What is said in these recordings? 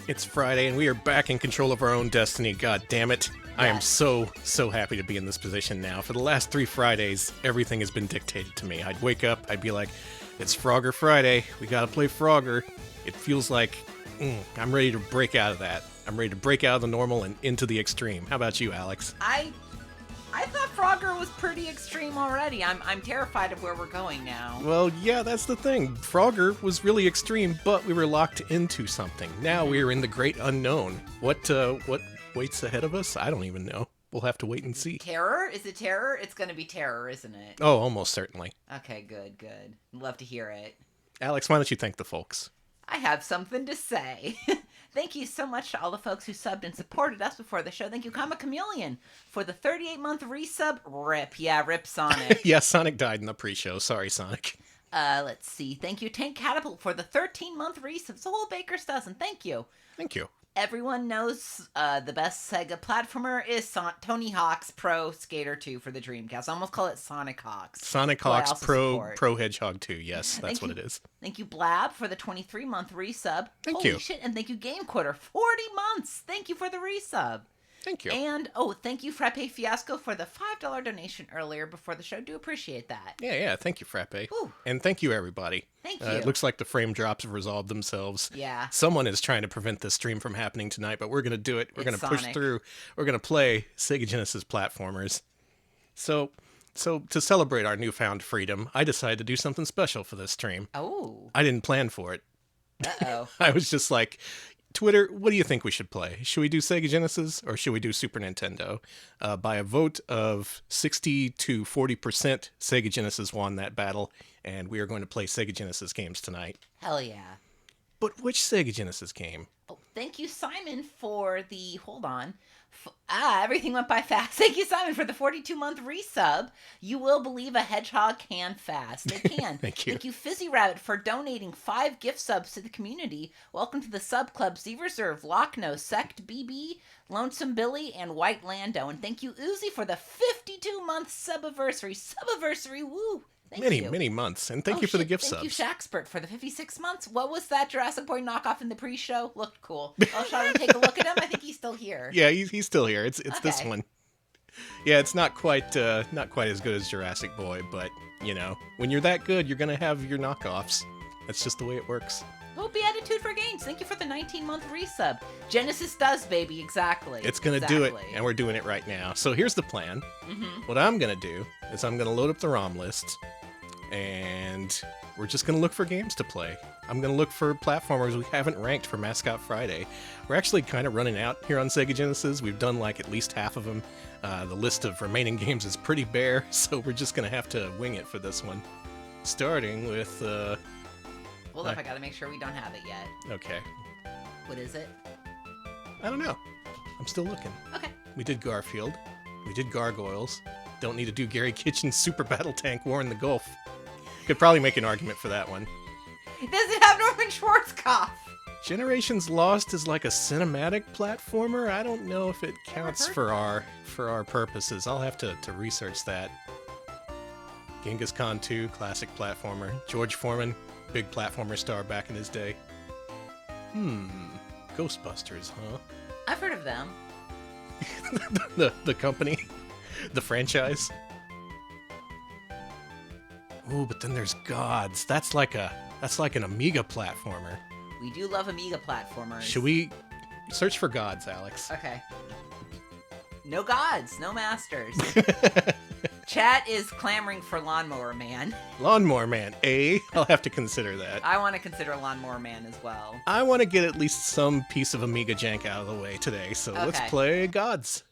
It's Friday, and we are back in control of our own destiny. God damn it. I am so happy to be in this position now. For the last 3 Fridays, everything has been dictated to me. I'd wake up, I'd be like, it's Frogger Friday, we gotta play Frogger. It feels like I'm ready to break out of that. I'm ready to break out of the normal and into the extreme. How about you, Alex? I thought Frogger was pretty extreme already. I'm terrified of where we're going now. Well, yeah, that's the thing. Frogger was really extreme, but we were locked into something. Now we're in the great unknown. What waits ahead of us? I don't even know. We'll have to wait and see. Terror? Is it terror? It's going to be terror, isn't it? Oh, almost certainly. Okay, good. Love to hear it. Alex, why don't you thank the folks? I have something to say. Thank you so much to all the folks who subbed and supported us before the show. Thank you, Comic Chameleon, for the 38-month resub. Rip. Yeah, rip Sonic. Yeah, Sonic died in the pre-show. Sorry, Sonic. Let's see. Thank you, Tank Catapult, for the 13-month resub. So whole Baker's dozen. Thank you. Thank you. Everyone knows the best Sega platformer is Tony Hawk's Pro Skater 2 for the Dreamcast. I almost call it Sonic Hawk's. Sonic Hawk's Pro Hedgehog 2. Yes, that's what it is. Thank you, Blab, for the 23-month resub. Thank you. Holy shit, and thank you, Game Quitter, 40 months. Thank you for the resub. Thank you. And, thank you, Frappe Fiasco, for the $5 donation earlier before the show. Do appreciate that. Yeah, thank you, Frappe. Whew. And thank you, everybody. Thank you. It looks like the frame drops have resolved themselves. Yeah. Someone is trying to prevent this stream from happening tonight, but we're going to do it. We're going to push Sonic. through. We're going to play Sega Genesis Platformers. So to celebrate our newfound freedom, I decided to do something special for this stream. Oh. I didn't plan for it. Uh-oh. I was just like, Twitter, what do you think we should play? Should we do Sega Genesis or should we do Super Nintendo? By a vote of 60 to 40%, Sega Genesis won that battle, and we are going to play Sega Genesis games tonight. Hell yeah. But which Sega Genesis game? Oh, thank you, Simon, for the... Hold on. Everything went by fast. Thank you, Simon, for the 42-month resub. You will believe a hedgehog can fast. They can. Thank you. Thank you, Fizzy Rabbit, for donating 5 gift subs to the community. Welcome to the sub club, Z Reserve, Lochno, Sect BB, Lonesome Billy, and White Lando. And thank you, Uzi, for the 52-month subiversary. Woo! Thank you. Many months. And thank you for the gift subs. Thank you, Shaxpert, for the 56 months. What was that Jurassic Boy knockoff in the pre-show? Looked cool. I'll try to take a look at him. I think he's still here. Yeah, he's still here. It's this Okay. one. Yeah, it's not quite as good as Jurassic Boy, but you know, when you're that good, you're gonna have your knockoffs. That's just the way it works. Well, Beatitude for Games. Thank you for the 19-month resub. Genesis does, baby. Exactly. It's gonna do it, and we're doing it right now. So here's the plan. What I'm gonna do is I'm gonna load up the ROM list, and we're just gonna look for games to play. I'm gonna look for platformers we haven't ranked for Mascot Friday. We're actually kind of running out here on Sega Genesis. We've done like at least half of them. The list of remaining games is pretty bare, so we're just gonna have to wing it for this one. Starting with Hold up, I gotta make sure we don't have it yet. okay. What is it? I don't know. I'm still looking. Okay. We did Garfield. We did Gargoyles. Don't need to do Gary Kitchen's Super Battle Tank War in the Gulf. Could probably make an argument for that one. Does it have Norman Schwarzkopf? Generations Lost is like a cinematic platformer. I don't know if it counts for our purposes. I'll have to research that. Genghis Khan 2, classic platformer. George Foreman, big platformer star back in his day. Ghostbusters, huh? I've heard of them. the company, the franchise. Ooh, but then there's Gods. That's like an Amiga platformer. We do love Amiga platformers. Should we search for Gods, Alex? Okay. No gods, no masters. Chat is clamoring for Lawnmower Man. Lawnmower Man, I'll have to consider that. I want to consider Lawnmower Man as well. I want to get at least some piece of Amiga jank out of the way today, so let's Okay. play Gods.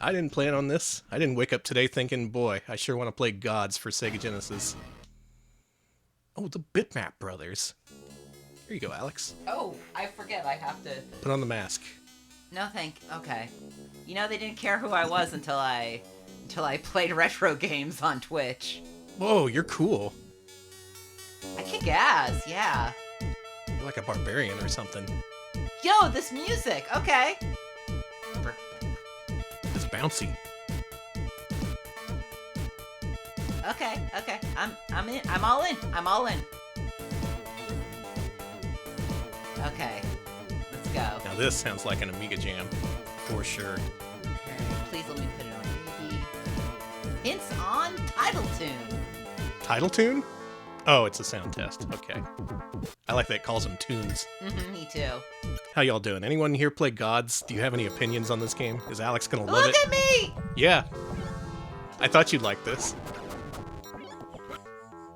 I didn't plan on this. I didn't wake up today thinking, boy, I sure want to play Gods for Sega Genesis. Oh, the Bitmap Brothers. Here you go, Alex. Oh, I forget. I have to... Put on the mask. No, okay. You know, they didn't care who I was until I played retro games on Twitch. Whoa, you're cool. I kick ass, yeah. You're like a barbarian or something. Yo, this music, okay. It's bouncy. Okay. I'm in. I'm all in. Okay, let's go. Now this sounds like an Amiga jam, for sure. Okay, please let me put it on TV. Hints on title tune. Title tune? Oh, it's a sound test. Okay. I like that it calls them tunes. Me too. How y'all doing? Anyone here play Gods? Do you have any opinions on this game? Is Alex gonna love Look it? at me! Yeah. I thought you'd like this.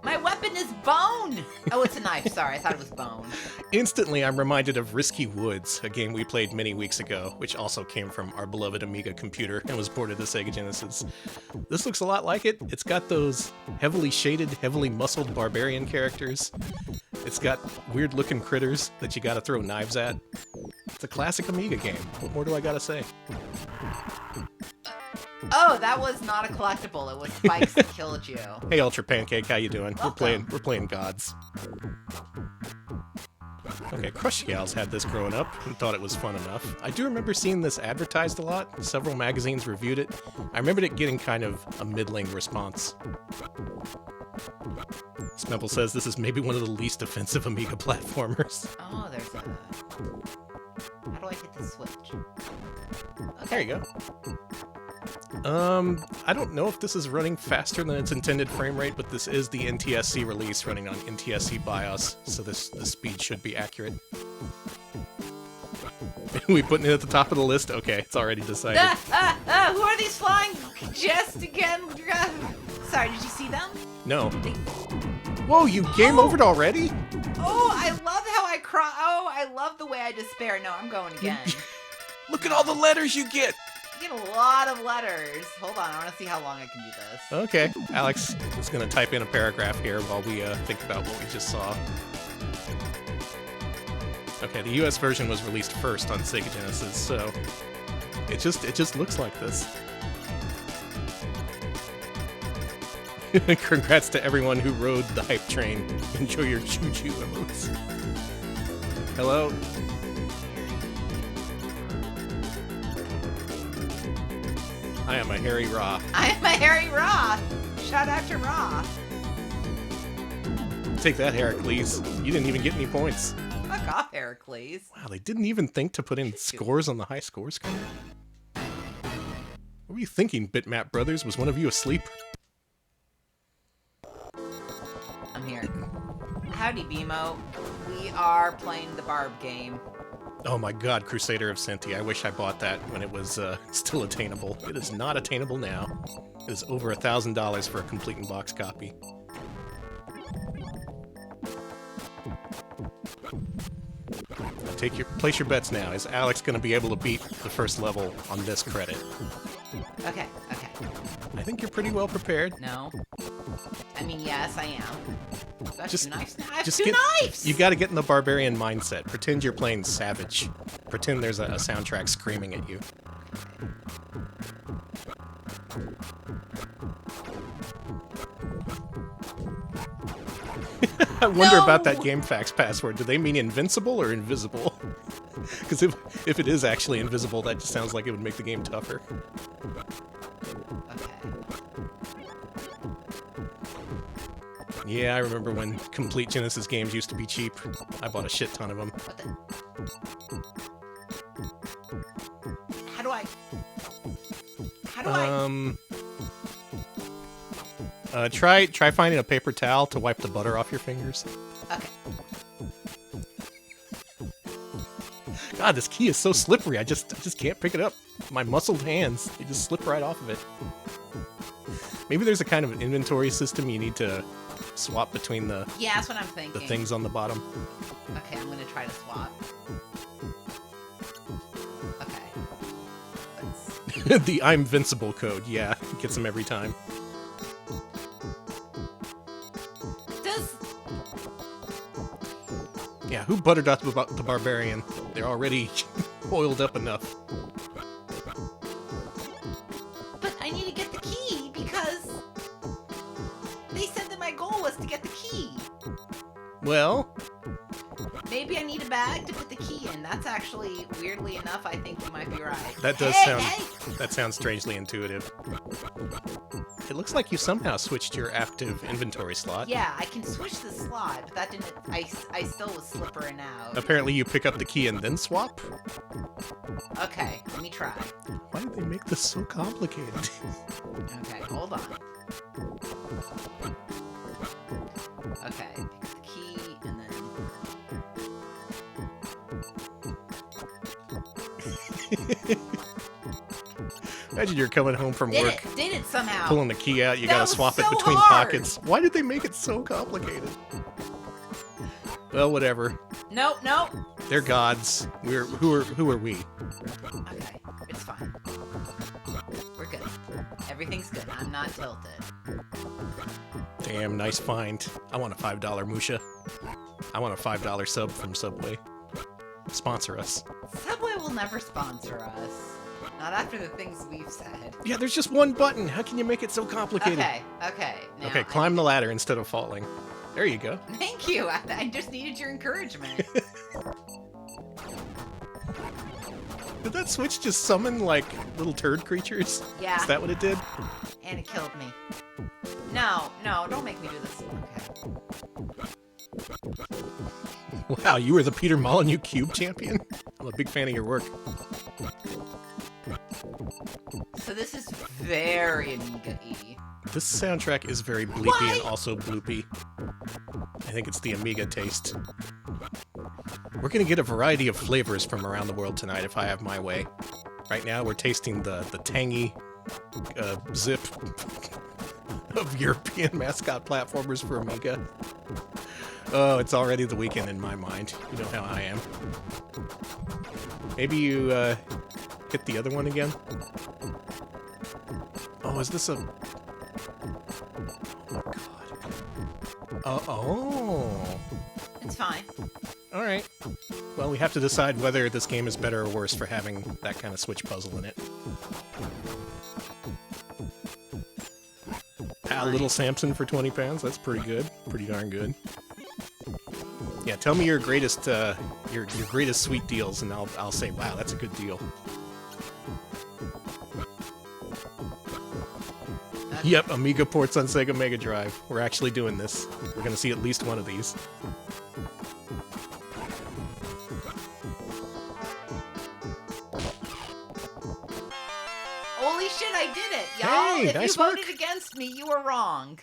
My weapon is bone! Oh, it's a knife. Sorry, I thought it was bone. Instantly, I'm reminded of Risky Woods, a game we played many weeks ago, which also came from our beloved Amiga computer and was ported to Sega Genesis. This looks a lot like it. It's got those heavily shaded, heavily muscled barbarian characters. It's got weird-looking critters that you gotta throw knives at. It's a classic Amiga game. What more do I gotta say? Oh, that was not a collectible. It was spikes that killed you. Hey, Ultra Pancake, how you doing? Welcome. We're playing Gods. Okay, Crush Gals had this growing up and thought it was fun enough. I do remember seeing this advertised a lot. Several magazines reviewed it. I remembered it getting kind of a middling response. Smemple says this is maybe one of the least offensive Amiga platformers. Oh, there's a... How do I hit the switch? Okay. There you go. I don't know if this is running faster than its intended frame rate, but this is the NTSC release running on NTSC BIOS, so the speed should be accurate. We putting it at the top of the list? Okay, it's already decided. Who are these flying just again? Sorry, did you see them? No. Whoa, you game overed already? Oh, I love how I cry. Oh, I love the way I despair. No, I'm going again. Look at all the letters you get! You get a lot of letters. Hold on, I want to see how long I can do this. Okay, Alex is going to type in a paragraph here while we think about what we just saw. Okay, the US version was released first on Sega Genesis, so it just looks like this. Congrats to everyone who rode the hype train. Enjoy your choo-choo emotes. Hello? I am a Harry Ra. I am a Harry Ra. Shout out to Ra. Take that, Heracles. You didn't even get any points. Fuck off, Heracles. Wow, they didn't even think to put in scores on the high score screen. What were you thinking, Bitmap Brothers? Was one of you asleep? I'm here. Howdy, BMO. We are playing the Barb game. Oh my god, Crusader of Senti. I wish I bought that when it was still attainable. It is not attainable now. It is over $1,000 for a complete in-box copy. Place your bets now. Is Alex going to be able to beat the first level on this credit? Okay. I think you're pretty well prepared. No. I mean, yes, I am. Do I have Just- two knives now? I have Just two get, knives! You got to get in the barbarian mindset. Pretend you're playing Savage. Pretend there's a soundtrack screaming at you. I wonder about that GameFAQs password. Do they mean invincible or invisible? Because if it is actually invisible, that just sounds like it would make the game tougher. Okay. Yeah, I remember when complete Genesis games used to be cheap. I bought a shit ton of them. What the? How do I... Try finding a paper towel to wipe the butter off your fingers. Okay. God, this key is so slippery. I just can't pick it up. My muscled hands, they just slip right off of it. Maybe there's a kind of inventory system you need to swap between the Yeah, that's what I'm thinking. the things on the bottom. Okay, I'm gonna try to swap. Okay. Let's... The I'm Vincible code, yeah, gets them every time. Does... Yeah, who buttered up about the barbarian? They're already oiled up enough. But I need to get the key because they said that my goal was to get the key. Well, Maybe I need a bag to put the key in. That's actually, weirdly enough, I think you might be right. That does that sounds strangely intuitive. It looks like you somehow switched your active inventory slot. Yeah, I can switch the slot, but that didn't. I still was slippering out. Apparently, you pick up the key and then swap. Okay, let me try. Why did they make this so complicated? Okay, hold on. Okay, pick the key and then. Imagine you're coming home from work. Did it somehow. Pulling the key out, you That gotta was swap it so between hard. pockets. Why did they make it so complicated? Well, whatever. Nope. They're gods. Who are we? Okay, it's fine. We're good. Everything's good. I'm not tilted. Damn, nice find. I want a $5 Musha. I want a $5 sub from Subway. Sponsor us. Subway will never sponsor us. Not after the things we've said. Yeah, there's just one button. How can you make it so complicated? Okay. Now Okay, climb the ladder instead of falling. There you go. Thank you. I just needed your encouragement. Did that switch just summon, like, little turd creatures? Yeah. Is that what it did? And it killed me. No, don't make me do this. Okay. Wow, you were the Peter Molyneux Cube champion? I'm a big fan of your work. So this is very Amiga-y. This soundtrack is very bleepy and also bloopy. I think it's the Amiga taste. We're gonna get a variety of flavors from around the world tonight if I have my way. Right now we're tasting the tangy zip of European mascot platformers for Amiga. Oh, it's already the weekend in my mind. You know how I am. Maybe you hit the other one again? Oh, is this a... Oh, my God. Oh. It's fine. Alright. Well, we have to decide whether this game is better or worse for having that kind of Switch puzzle in it. Little Samson for 20 pounds. That's pretty good. Pretty darn good. Yeah, tell me your greatest your greatest sweet deals, and I'll say, wow, that's a good deal. Yep, Amiga ports on Sega Mega Drive. We're actually doing this. We're gonna see at least one of these. Holy shit, I did it, y'all! Hey, if nice you voted work. against me, you were wrong.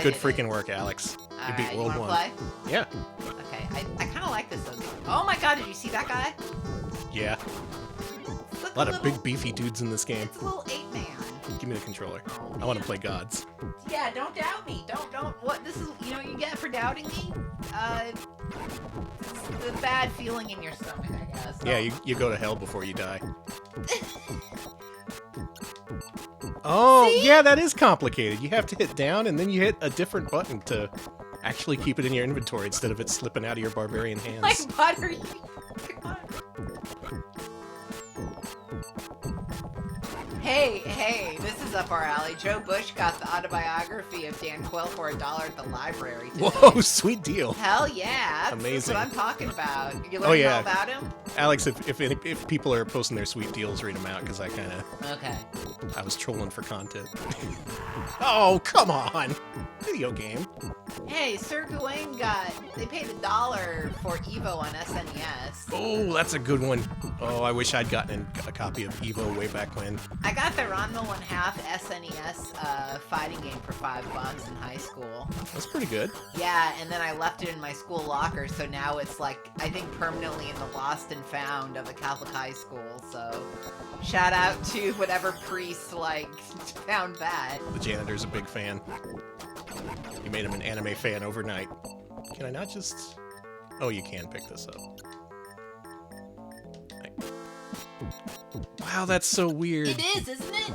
Good freaking work, Alex. You beat World 1. Play? Yeah. Okay, I kind of like this though. Oh my god, did you see that guy? Yeah. Look, A lot of big beefy dudes in this game. It's a little ape man. Give me the controller. Oh, I want to play gods. Yeah, don't doubt me. Don't. What this is? You know what you get for doubting me? The bad feeling in your stomach, I guess. Yeah, you go to hell before you die. Oh, See? yeah, that is complicated. You have to hit down, and then you hit a different button to actually keep it in your inventory instead of it slipping out of your barbarian hands. Like what are you? God. Hey, this is up our alley. Joe Bush got the autobiography of Dan Quill for $1 at the library today. Whoa, sweet deal. Hell yeah. That's Amazing. what I'm talking about. You learning all about him? Alex, if people are posting their sweet deals, read them out, because I Okay. I was trolling for content. Oh, come on! Video game. Hey, Sir Gawain they paid $1 for Evo on SNES. Oh, that's a good one. Oh, I wish I'd gotten a copy of Evo way back when. I got the Ranma 1/2 SNES fighting game for $5 in high school. That's pretty good. Yeah, and then I left it in my school locker, so now it's like, I think permanently in the lost and found of a Catholic high school, so shout out to whatever priest, found that. The janitor's a big fan. You made him an anime fan overnight. Can I not just... Oh, you can pick this up. Wow, that's so weird. It is, isn't it?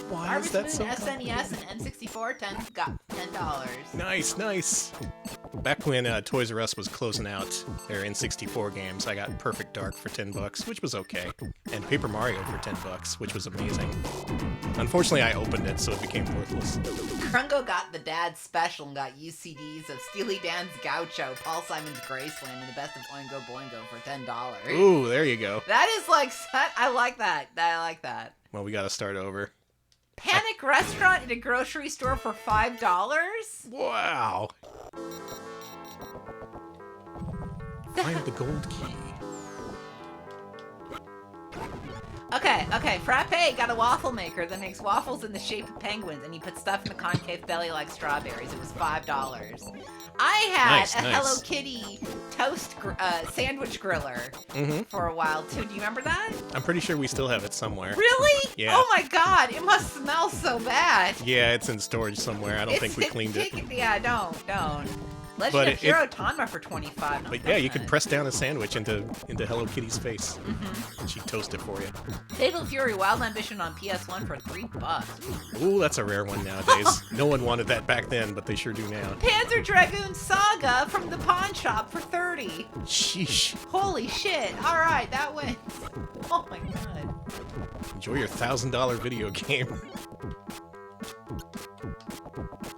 Why Harvest is that Moon so SNES and N64 got $10. Nice. back when Toys R Us was closing out their N64 games, I got Perfect Dark for $10, which was okay, and Paper Mario for $10, which was amazing. Unfortunately, I opened it, so it became worthless. Krungo got the dad special and got UCDs of Steely Dan's Gaucho, Paul Simon's Graceland, and the best of Oingo Boingo for $10. Ooh, there you go. That is like, I like that. I like that. Well, we gotta start over. Panic Restaurant at a grocery store for $5? Wow. Find the gold key. Okay, Frappe got a waffle maker that makes waffles in the shape of penguins, and he puts stuff in the concave belly like strawberries. It was $5. I had Nice. Hello Kitty toast sandwich griller for a while, too. Do you remember that? I'm pretty sure we still have it somewhere. Really? Yeah. Oh my god, it must smell so bad. Yeah, it's in storage somewhere. I don't think we cleaned it. Yeah, don't. Legend of Hero Tanma for $25. But yeah, you could press down a sandwich into Hello Kitty's face. And she'd toast it for you. Fatal Fury Wild Ambition on PS1 for $3. Ooh, that's a rare one nowadays. No one wanted that back then, but they sure do now. Panzer Dragoon Saga from the pawn shop for $30. Sheesh. Holy shit. Alright, that wins. Oh my god. Enjoy your $1,000 video game.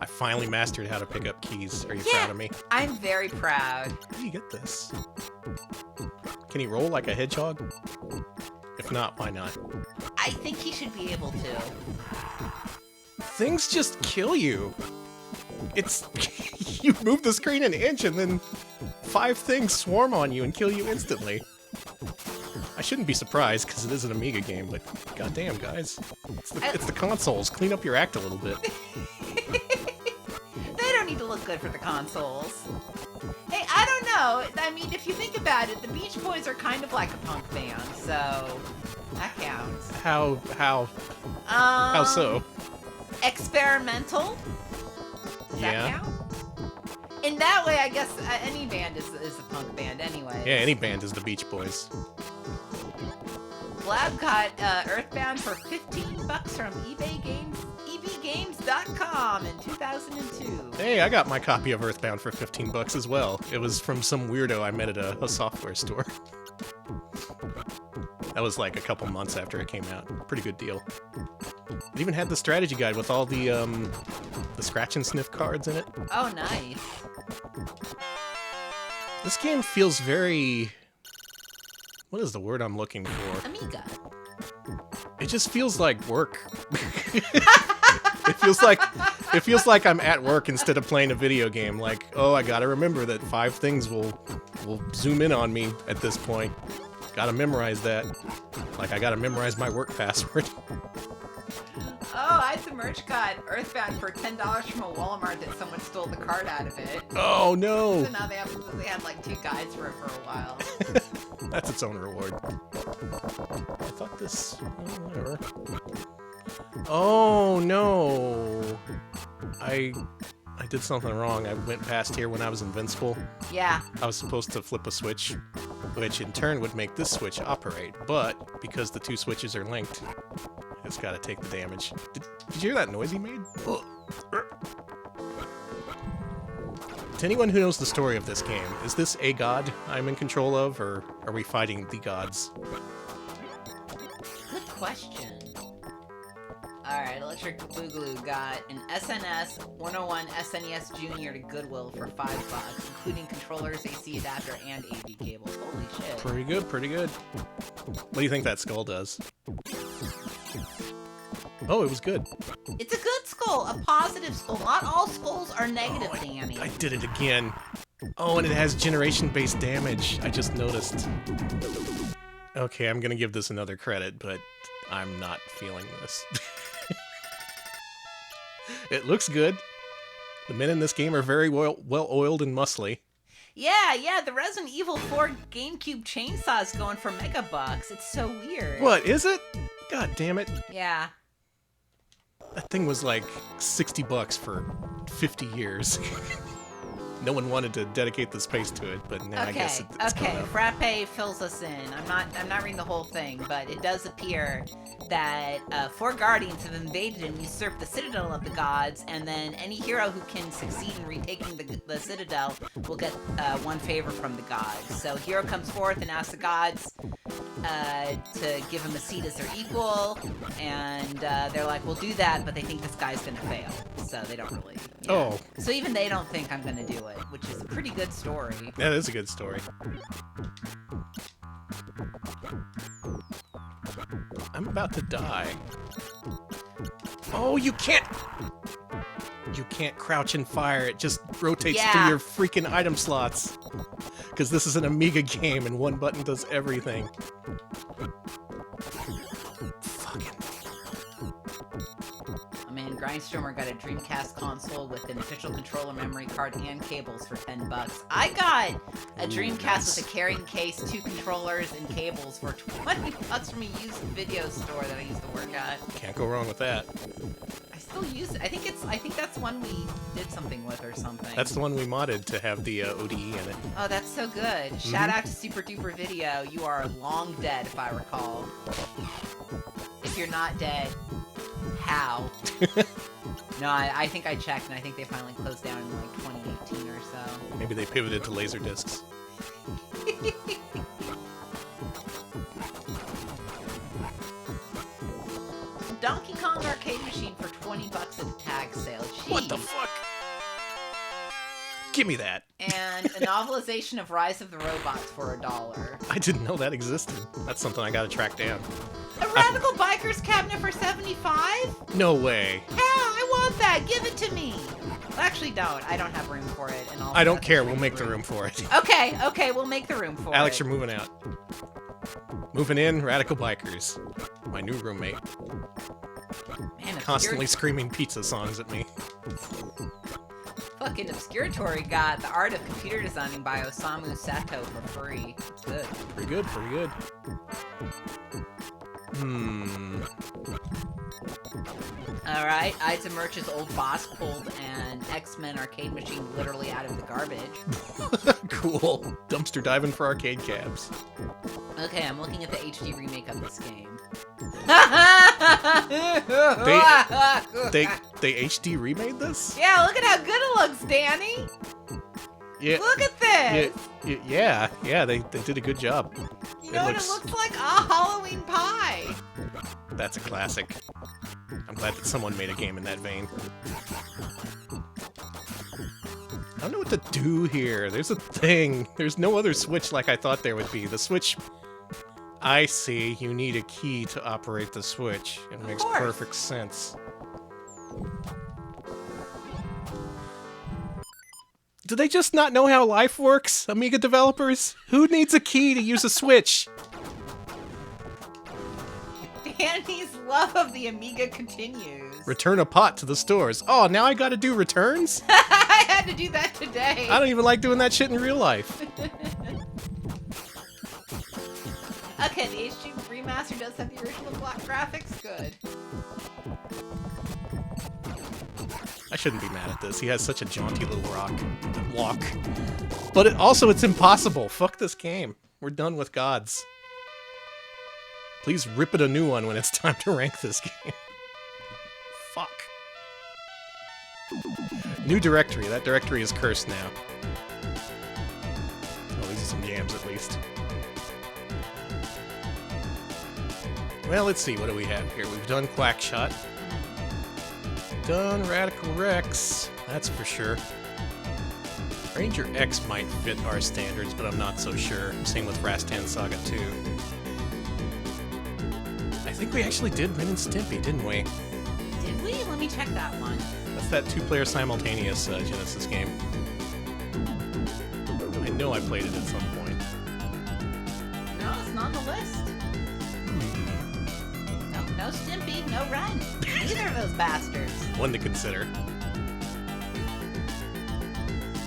I finally mastered how to pick up keys. Are you proud of me? I'm very proud. How do you get this? Can he roll like a hedgehog? If not, why not? I think he should be able to. Things just kill you. It's... you move the screen an inch and then 5 things swarm on you and kill you instantly. I shouldn't be surprised, because it is an Amiga game, but goddamn, guys. It's the consoles. Clean up your act a little bit. They don't need to look good for the consoles. Hey, I don't know. I mean, if you think about it, the Beach Boys are kind of like a punk band, so that counts. How so? Experimental? Does that count? In that way, I guess any band is a punk band anyway. Yeah, any band is the Beach Boys. Blab got Earthbound for $15 from ebgames.com in 2002. Hey, I got my copy of Earthbound for $15 as well. It was from some weirdo I met at a software store. That was like a couple months after it came out. Pretty good deal. It even had the strategy guide with all the scratch and sniff cards in it. Oh, nice. This game feels very... what is the word I'm looking for? Amiga. It just feels like work. It feels like I'm at work instead of playing a video game. Like, oh, I gotta remember that 5 things will zoom in on me at this point. Gotta memorize that. Like, I gotta memorize my work password. Oh, I had some merch got Earthbound for $10 from a Walmart that someone stole the card out of it. Oh no! So now they had like 2 guides for it for a while. That's its own reward. I thought this... oh, whatever. Oh no! I did something wrong. I went past here when I was invincible. Yeah. I was supposed to flip a switch, which in turn would make this switch operate, but because the 2 switches are linked, I just gotta take the damage. Did you hear that noise he made? To anyone who knows the story of this game, is this a god I'm in control of, or are we fighting the gods? Good question. Alright, Electric Boogaloo got an SNS 101 SNES Junior to Goodwill for $5, including controllers, AC adapter, and AV cables. Holy shit. Pretty good, pretty good. What do you think that skull does? Oh, it was good. It's a good skull, a positive skull. Not all skulls are negative, Danny. I did it again. Oh, and it has generation-based damage. I just noticed. Okay, I'm gonna give this another credit, but I'm not feeling this. It looks good. The men in this game are very well-oiled and muscly. Yeah, the Resident Evil 4 GameCube chainsaw's going for megabucks. It's so weird. What, is it? God damn it. Yeah. That thing was like $60 for 50 years. No one wanted to dedicate the space to it, but now I guess it's okay. coming up. Frappe fills us in. I'm not reading the whole thing, but it does appear that 4 guardians have invaded and usurped the citadel of the gods, and then any hero who can succeed in retaking the citadel will get 1 favor from the gods. So hero comes forth and asks the gods to give him a seat as their equal, and they're like, we'll do that, but they think this guy's gonna fail, so they don't really. Yeah. Oh. So even they don't think I'm gonna do it, which is a pretty good story. That is a good story. I'm about to die. Oh, you can't! You can't crouch and fire. It just rotates through your freaking item slots. Because this is an Amiga game and one button does everything. Oh man, Grindstormer got a Dreamcast console with an official controller, memory card, and cables for $10. I got a Dreamcast with a carrying case, 2 controllers, and cables for $20 from a used video store that I used to work at. Can't go wrong with that. I still use it. I think that's one we did something with or something. That's the one we modded to have the ODE in it. Oh, that's so good. Shout out to Super Duper Video. You are long dead, if I recall. If you're not dead, how? No, I think I checked, and I think they finally closed down in like 2018 or so. Maybe they pivoted to Laserdiscs. Donkey Kong arcade machine for $20 at a tag sale. Jeez. What the fuck? Give me that. And a novelization of Rise of the Robots for $1. I didn't know that existed. That's something I gotta track down. A Radical Biker's cabinet for $75? No way. Yeah, I want that. Give it to me. Well, actually, don't. I don't have room for it. And I don't care. We'll make the room for it. Okay, we'll make the room for Alex, it. you're moving out. Moving in, Radical Bikers. My new roommate. Man, Constantly screaming pizza songs at me. Fucking Obscuratory got The Art of Computer Designing by Osamu Sato for free. It's good. Pretty good, pretty good. Alright, Ides Merch's old boss pulled an X-Men arcade machine literally out of the garbage. Cool. Dumpster diving for arcade cabs. Okay, I'm looking at the HD remake of this game. They HD remade this? Yeah, look at how good it looks, Danny! Yeah. Look at this! Yeah, they did a good job. You know what it looks like? A Halloween pie! That's a classic. I'm glad that someone made a game in that vein. I don't know what to do here. There's a thing. There's no other switch like I thought there would be. The switch... I see. You need a key to operate the switch. It makes perfect sense. Do they just not know how life works, Amiga developers? Who needs a key to use a switch? Danny's love of the Amiga continues. Return a pot to the stores. Oh, now I gotta do returns? I had to do that today. I don't even like doing that shit in real life. Okay, the HD remaster does have the original block graphics. Good. I shouldn't be mad at this. He has such a jaunty little walk. But it's impossible. Fuck this game. We're done with gods. Please rip it a new one when it's time to rank this game. Fuck. New directory. That directory is cursed now. Oh, these are some jams at least. Well, let's see. What do we have here? We've done Quackshot. Done Radical Rex. That's for sure. Ranger X might fit our standards, but I'm not so sure. Same with Rastan Saga 2. I think we actually did Ren and Stimpy, didn't we? Did we? Let me check that one. That's that 2-player simultaneous Genesis game. I know I played it at some point. No, it's not on the list. No Stimpy, no Ren. Neither of those bastards. One to consider.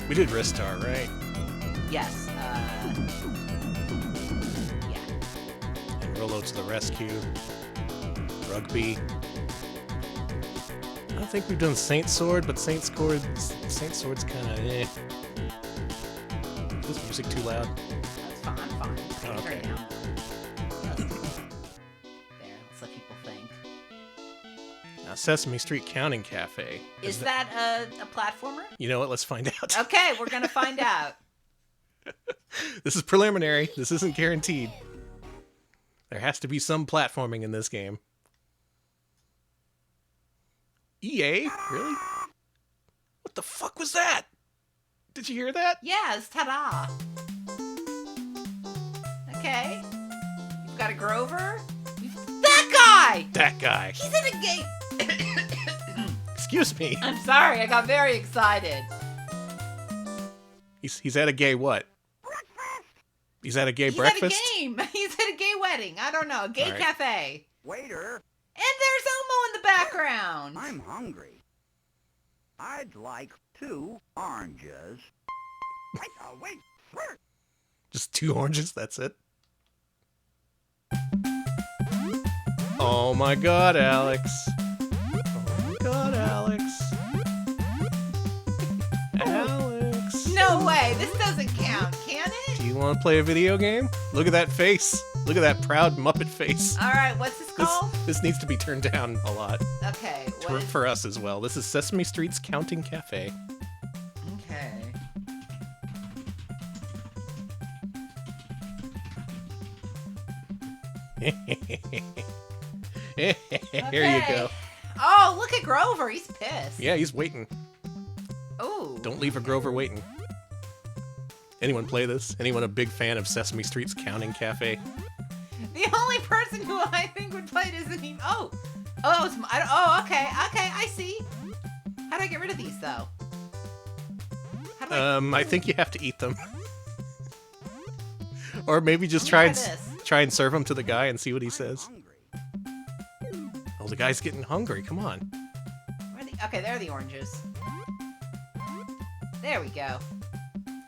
We did Ristar, right? Yes. Yeah. And Rolo to the Rescue. Rugby. I don't think we've done Saint Sword, but Saint Sword's kind of eh. this music too loud? That's fine. I'm fine. I can Okay. turn it down. There, let's let people think. Now, Sesame Street Counting Cafe. Is that a platformer? You know what? Let's find out. Okay, we're gonna find out. This is preliminary. This isn't guaranteed. There has to be some platforming in this game. EA? Really? What the fuck was that? Did you hear that? Yeah, it's ta-da. Okay. You've got a Grover. That guy! That guy. He's in a game. Excuse me. I'm sorry, I got very excited. He's at a gay what? He's at a gay He's breakfast? at a game. He's at a gay wedding. I don't know. A gay All right. cafe. Waiter, And there's Elmo in the background. I'm hungry. I'd like 2 oranges. Wait. Just 2 oranges, that's it? Oh my god, Alex. Oh my god, Alex. Alex. No way. This doesn't count, can it? Do you want to play a video game? Look at that face. Look at that proud Muppet face. All right, what's this called? This needs to be turned down a lot. Okay. What is... For us as well. This is Sesame Street's Counting Cafe. Okay. Here you go. Oh, look at Grover. He's pissed. Yeah, he's waiting. Ooh. Don't leave a Grover waiting. Anyone play this? Anyone a big fan of Sesame Street's Counting Cafe? The only person who I think would play it isn't even. Oh, okay. I see. How do I get rid of these though? How do I think you have to eat them. Or maybe just Let me try and serve them to the guy and see what he I'm says. hungry. Oh, the guy's getting hungry. Come on. Okay, there are the oranges. There we go.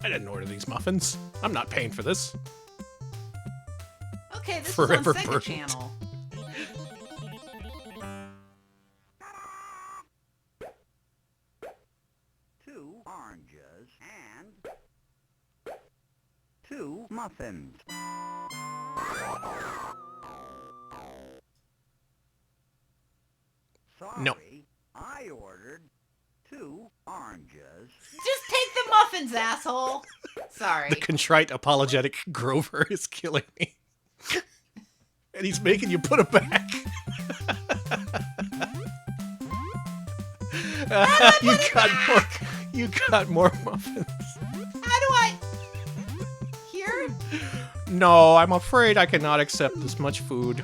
I didn't order these muffins. I'm not paying for this. Okay, this Forever is on Sega burnt. Channel. Two oranges and 2 muffins. Sorry, No. I ordered 2 oranges. Just take the muffins, asshole. Sorry. The contrite, apologetic Grover is killing me. And he's making you put it back. You got more muffins. How do I? Here? No, I'm afraid I cannot accept this much food.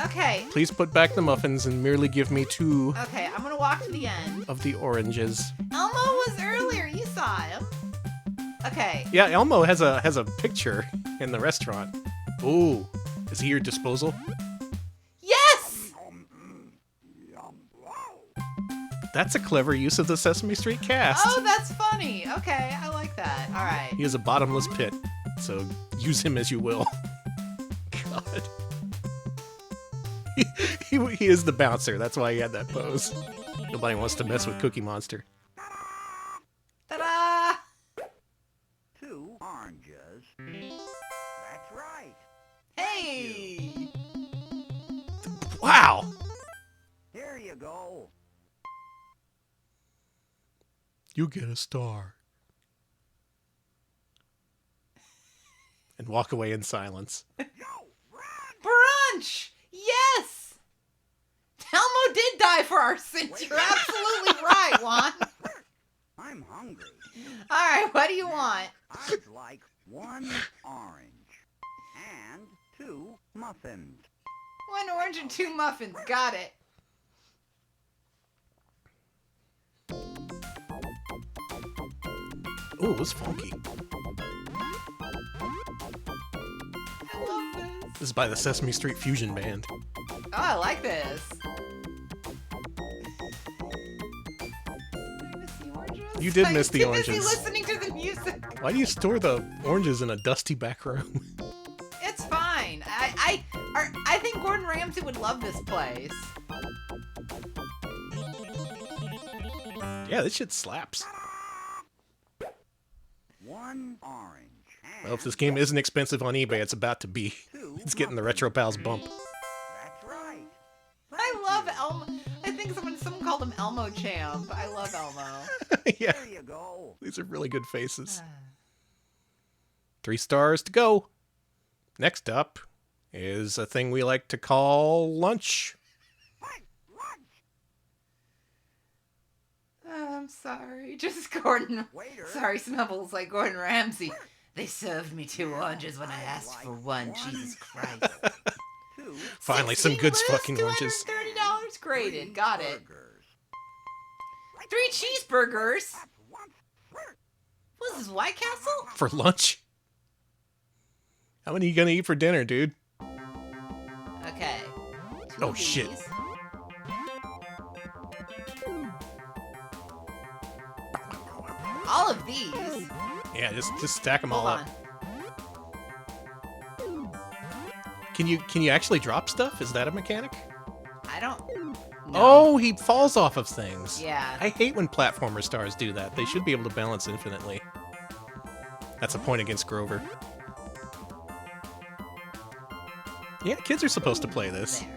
Okay. Please put back the muffins and merely give me 2 Okay, I'm gonna walk to the end. of the oranges. Elmo was earlier. You saw him. Okay. Yeah, Elmo has a picture in the restaurant. Ooh, is he your disposal? Yes. That's a clever use of the Sesame Street cast. Oh, that's funny. Okay, I like that. All right. He has a bottomless pit, so use him as you will. God. He is the bouncer, that's why he had that pose. Nobody wants to mess with Cookie Monster. Ta-da! 2 oranges. That's right. Hey. Wow! Here you go. You get a star. And walk away in silence. Brunch! Yes! Elmo did die for our sins. You're absolutely right, Juan. I'm hungry. All right, what do you want? I'd like 1 orange and 2 muffins. 1 orange and 2 muffins. Got it. Ooh, it was funky. I love this. This is by the Sesame Street Fusion Band. Oh, I like this. You did miss the I'm too busy oranges. listening to the music. Why do you store the oranges in a dusty back room? It's fine. I think Gordon Ramsay would love this place. Yeah, this shit slaps. 1 1 orange. Well, if this game isn't expensive on eBay, it's about to be. It's getting the Retro Pals bump. That's right. I love Elmo. I think someone called him Elmo Champ. I love Elmo. Yeah, There you go. these are really good faces. 3 stars to go. Next up is a thing we like to call lunch. I'm sorry. Just Gordon. Waiter. Sorry, Snubbles, like Gordon Ramsay. They served me 2 oranges when I asked for 1. Jesus Christ. 2 Finally, some 16 good loose, fucking lunches. $230 graded. Got it. burgers. 3 cheeseburgers. What is this, White Castle? For lunch? How many are you gonna eat for dinner, dude? Okay. 2 Oh, of shit. these. All of these. Yeah, just stack them all Hold up. on. Can you actually drop stuff? Is that a mechanic? I don't know. Oh, he falls off of things. Yeah. I hate when platformer stars do that. They should be able to balance infinitely. That's a point against Grover. Yeah, kids are supposed to play this. There.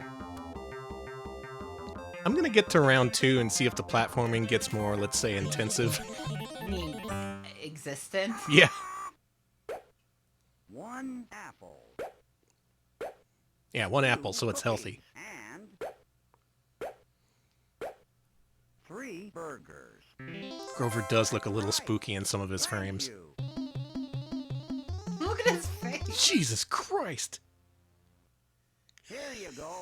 I'm gonna get to round 2 and see if the platforming gets more, let's say, intensive. I mean, existent. Yeah. 1 apple. Yeah, 1 apple, so it's healthy. And 3 burgers. Grover does look a little spooky in some of his Thank frames. you. Look at his face. Jesus Christ! Here you go.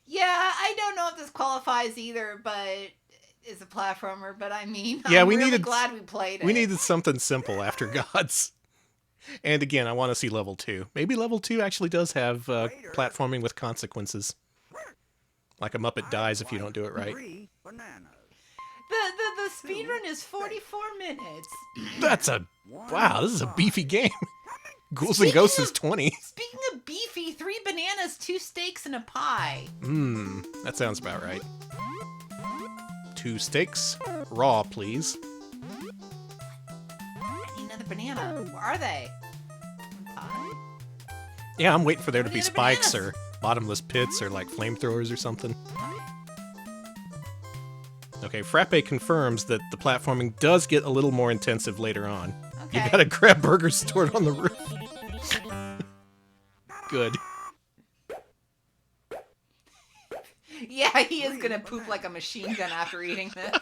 Yeah, I don't know if this qualifies either, but is a platformer. But I mean, Yeah, I'm we really needed- glad we played it. We needed something simple after Gods. And again, I want to see level 2. Maybe level 2 actually does have platforming with consequences. Like a Muppet dies if you don't do it right. 3 bananas. The speed run is 44 minutes. That's a... 1 Wow, this is a pie. beefy game. Ghouls and Speaking Ghosts is of- 20. Speaking of beefy, 3 bananas, 2 steaks, and a pie. That sounds about right. 2 steaks. Raw, please. I need another banana. Where are they? Pie? Yeah, I'm waiting for there to be Banana spikes bananas. or bottomless pits or like flamethrowers or something. Okay, Frappe confirms that the platforming does get a little more intensive later on. Okay. You gotta grab burgers stored on the roof. Good. Yeah, he is gonna poop like a machine gun after eating this.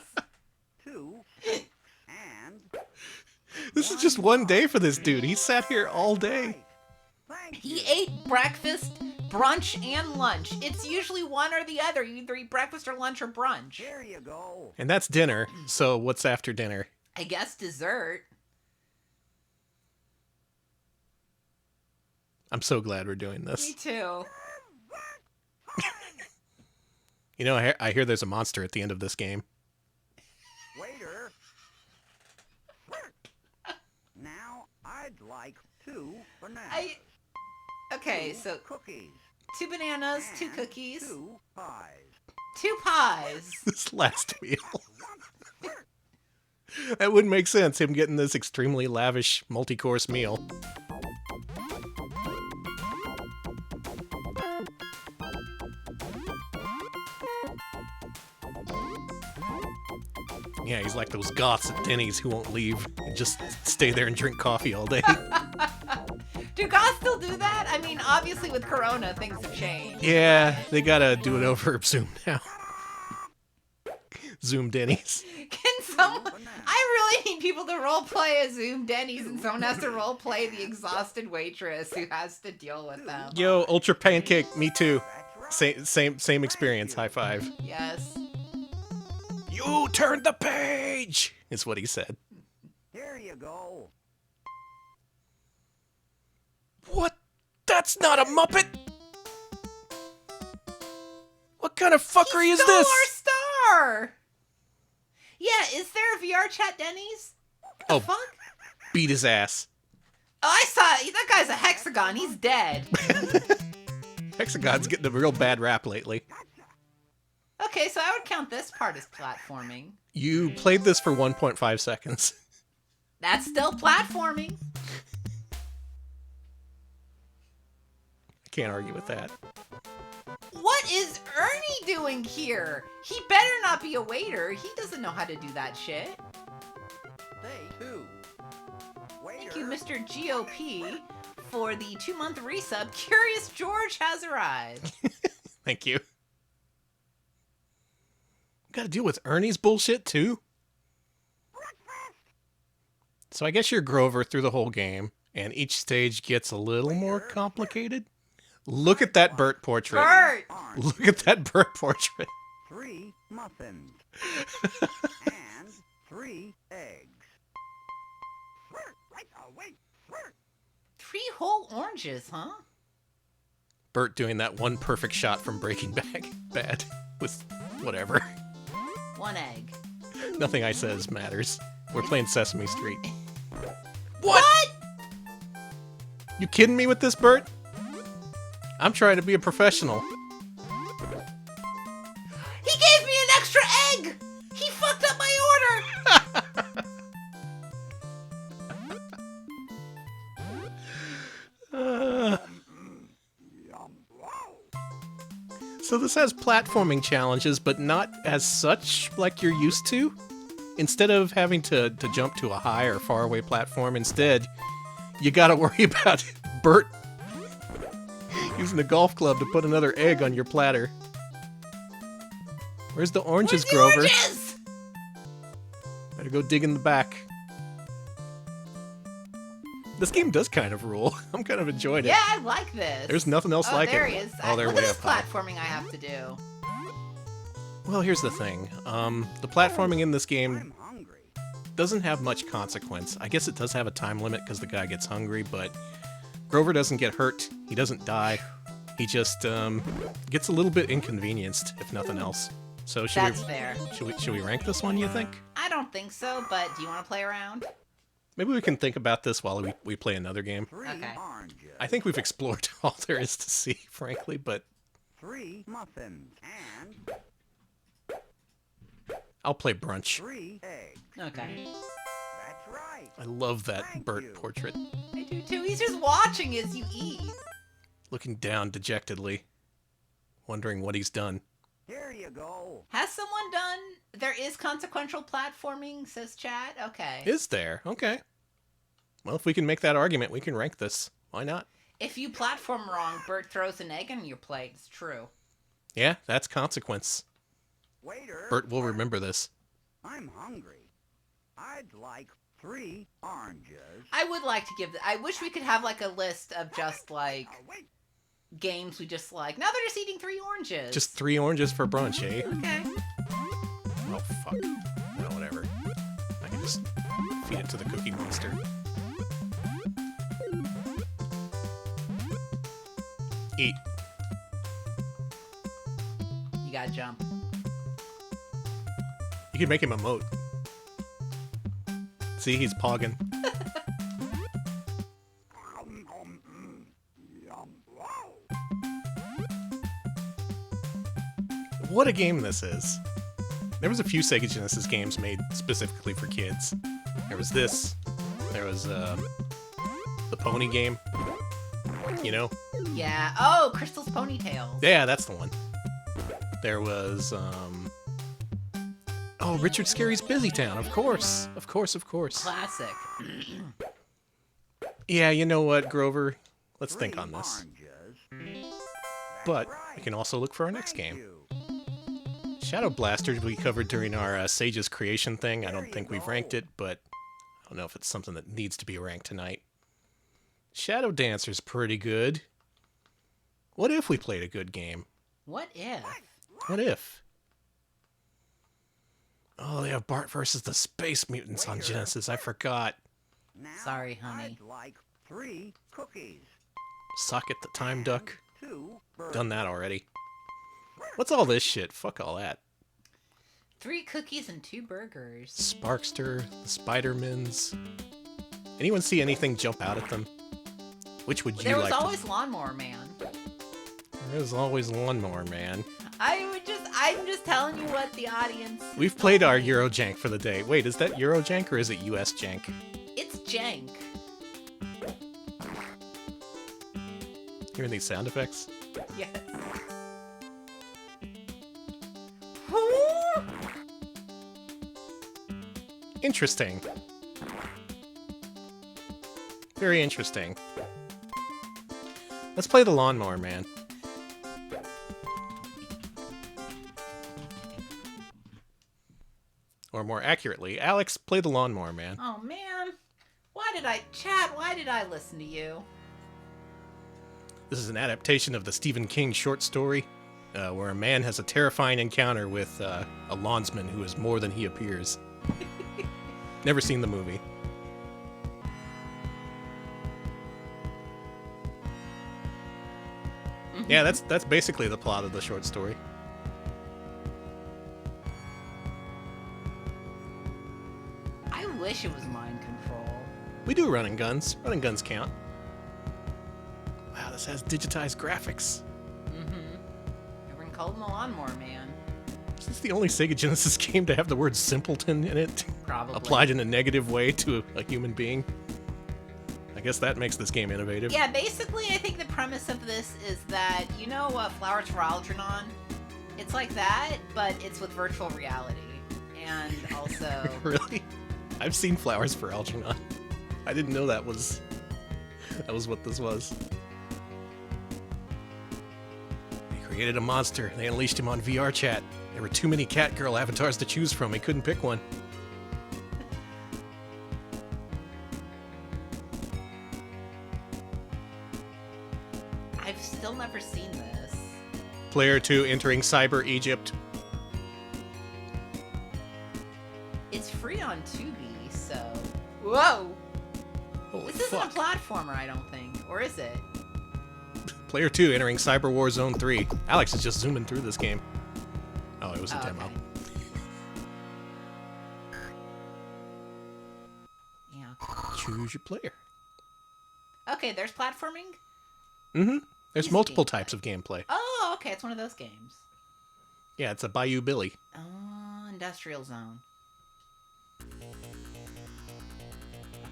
2 and This is just one day for this dude. He sat here all day. Thank He you. ate breakfast, brunch, and lunch. It's usually one or the other. You either eat breakfast or lunch or brunch. Here you go. And that's dinner. So what's after dinner? I guess dessert. I'm so glad we're doing Me this. too. You know, I hear there's a monster at the end of this game. Waiter. Now I'd like 2 bananas. Okay, 2 so cookies. 2 bananas, 2 and cookies, 2 pies. 2 pies. This last meal. That wouldn't make sense, him getting this extremely lavish multi-course meal. Yeah, he's like those goths at Denny's who won't leave and just stay there and drink coffee all day. Do guys still do that? I mean, obviously with Corona, things have changed. Yeah, they gotta do it over Zoom now. Zoom Denny's. Can someone... I really need people to role play a Zoom Denny's, and someone has to role play the exhausted waitress who has to deal with them. Yo, Ultra Pancake, me too. That's right. Same experience. High five. Yes. You turned the page, is what he said. Here you go. What? That's not a Muppet! What kind of fuckery is Stole this? our star! Yeah, is there a VR chat Denny's? What the Oh. fuck? Beat his ass. Oh, I saw that guy's a hexagon. He's dead. Hexagon's getting a real bad rap lately. Okay, so I would count this part as platforming. You played this for 1.5 seconds. That's still platforming. I can't argue with that. What is Ernie doing here? He better not be a waiter. He doesn't know how to do that shit. Day 2. Thank you, Mr. GOP, for the 2-month resub. Curious George has arrived. Thank you. Got to deal with Ernie's bullshit, too? So I guess you're Grover through the whole game, and each stage gets a little more complicated. Look at that Bert portrait. Bert! Look at that Bert portrait. 3 muffins. and 3 eggs. 3 whole oranges, huh? Bert doing that one perfect shot from Breaking Bad with whatever. 1 egg. Nothing I says matters. We're playing Sesame Street. What? You kidding me with this, Bert? I'm trying to be a professional. He gave me an extra egg! He fucked up my order! So this has platforming challenges, but not as such like you're used to. Instead of having to jump to a high or faraway platform, instead, you gotta worry about Bert using a golf club to put another egg on your platter. Where's the oranges, Grover? Oranges? Better go dig in the back. This game does kind of rule. I'm kind of enjoying it. Yeah, I like this. There's nothing else like there it. he is. Oh, they're Look way at up this high. platforming I have to do. Well, here's the thing. The platforming in this game I'm hungry. doesn't have much consequence. I guess it does have a time limit because the guy gets hungry, but Grover doesn't get hurt. He doesn't die. He just gets a little bit inconvenienced, if nothing else. So That's fair. should we rank this one, you think? I don't think so, but do you want to play around? Maybe we can think about this while we play another game. 3 Okay. oranges. I think we've explored all there is to see, frankly, but 3 muffins. And I'll play brunch. 3 eggs. Okay. That's right. I love that Thank Bert you. portrait. I do too. He's just watching as you eat. Looking down dejectedly, wondering what he's done. Here you go. Has someone done... There is consequential platforming, says chat. Okay. Is there? Okay. Well, if we can make that argument, we can rank this. Why not? If you platform wrong, Bert throws an egg on your plate. It's true. Yeah, that's consequence. Waiter. Bert will remember this. I'm hungry. I'd like 3 oranges. I would like to give... I wish we could have like a list of just like Wait. games we just like. Now they're just eating 3 oranges. Just 3 oranges for brunch, eh? Okay. Oh, fuck. Well, whatever. I can just feed it to the Cookie Monster. Eat. You gotta jump. You can make him emote. See, he's pogging. What a game this is. There was a few Sega Genesis games made specifically for kids. There was this. There was, the pony game. You know? Yeah. Oh, Crystal's Ponytails. Yeah, that's the one. There was, oh, Richard Scarry's Busy Town, of course. Of course, of course. Classic. Yeah, you know what, Grover? Let's think 3 on this. oranges. But right. we can also look for our next Thank game. you. Shadow Blaster we covered during our Sage's Creation thing. I There don't you think we've go. ranked it, but I don't know if it's something that needs to be ranked tonight. Shadow Dancer's pretty good. What if we played a good game? What if? What if? Oh, they have Bart versus the Space Mutants on Genesis. I forgot. Now Sorry, honey. I'd like 3 cookies. Socket the Time Duck. 2 burgers. Done that already. What's all this shit? Fuck all that. 3 cookies and 2 burgers. Sparkster, the Spider-Mans. Anyone see anything jump out at them? Which would you There was like? always Lawnmower Man. There's always Lawnmower Man. I'm just telling you what the audience. We've played our Eurojank for the day. Wait, is that Eurojank or is it US Jank? It's jank. Hearing these sound effects? Yes. Interesting. Very interesting. Let's play the Lawnmower Man. Or more accurately, Alex, play the Lawnmower Man. Oh man, why did I listen to you? This is an adaptation of the Stephen King short story, where a man has a terrifying encounter with a lawnsman who is more than he appears. Never seen the movie. Yeah, that's basically the plot of the short story. I wish it was mind control. We do run and guns. Run and guns count. Wow, this has digitized graphics. Everyone called him the Lawnmower Man. Is this the only Sega Genesis game to have the word simpleton in it? Probably. Applied in a negative way to a human being? I guess that makes this game innovative. Yeah, basically, I think the premise of this is that, you know, Flowers for Algernon? It's like that, but it's with virtual reality. And also... Really? I've seen Flowers for Algernon. I didn't know that was what this was. They created a monster. They unleashed him on VR chat. There were too many cat girl avatars to choose from. He couldn't pick one. I've still never seen this. Player 2 entering Cyber Egypt. It's free on Tubi, so... Whoa! Holy This isn't a fuck. platformer, I don't think. Or is it? Player 2 entering Cyber War Zone 3. Alex is just zooming through this game. Oh, it was a demo. Okay. Yeah. Choose your player. Okay, there's platforming? Mm-hmm. There's Easy multiple gameplay. types of gameplay. Oh, okay, it's one of those games. Yeah, it's a Bayou Billy. Oh, Industrial Zone.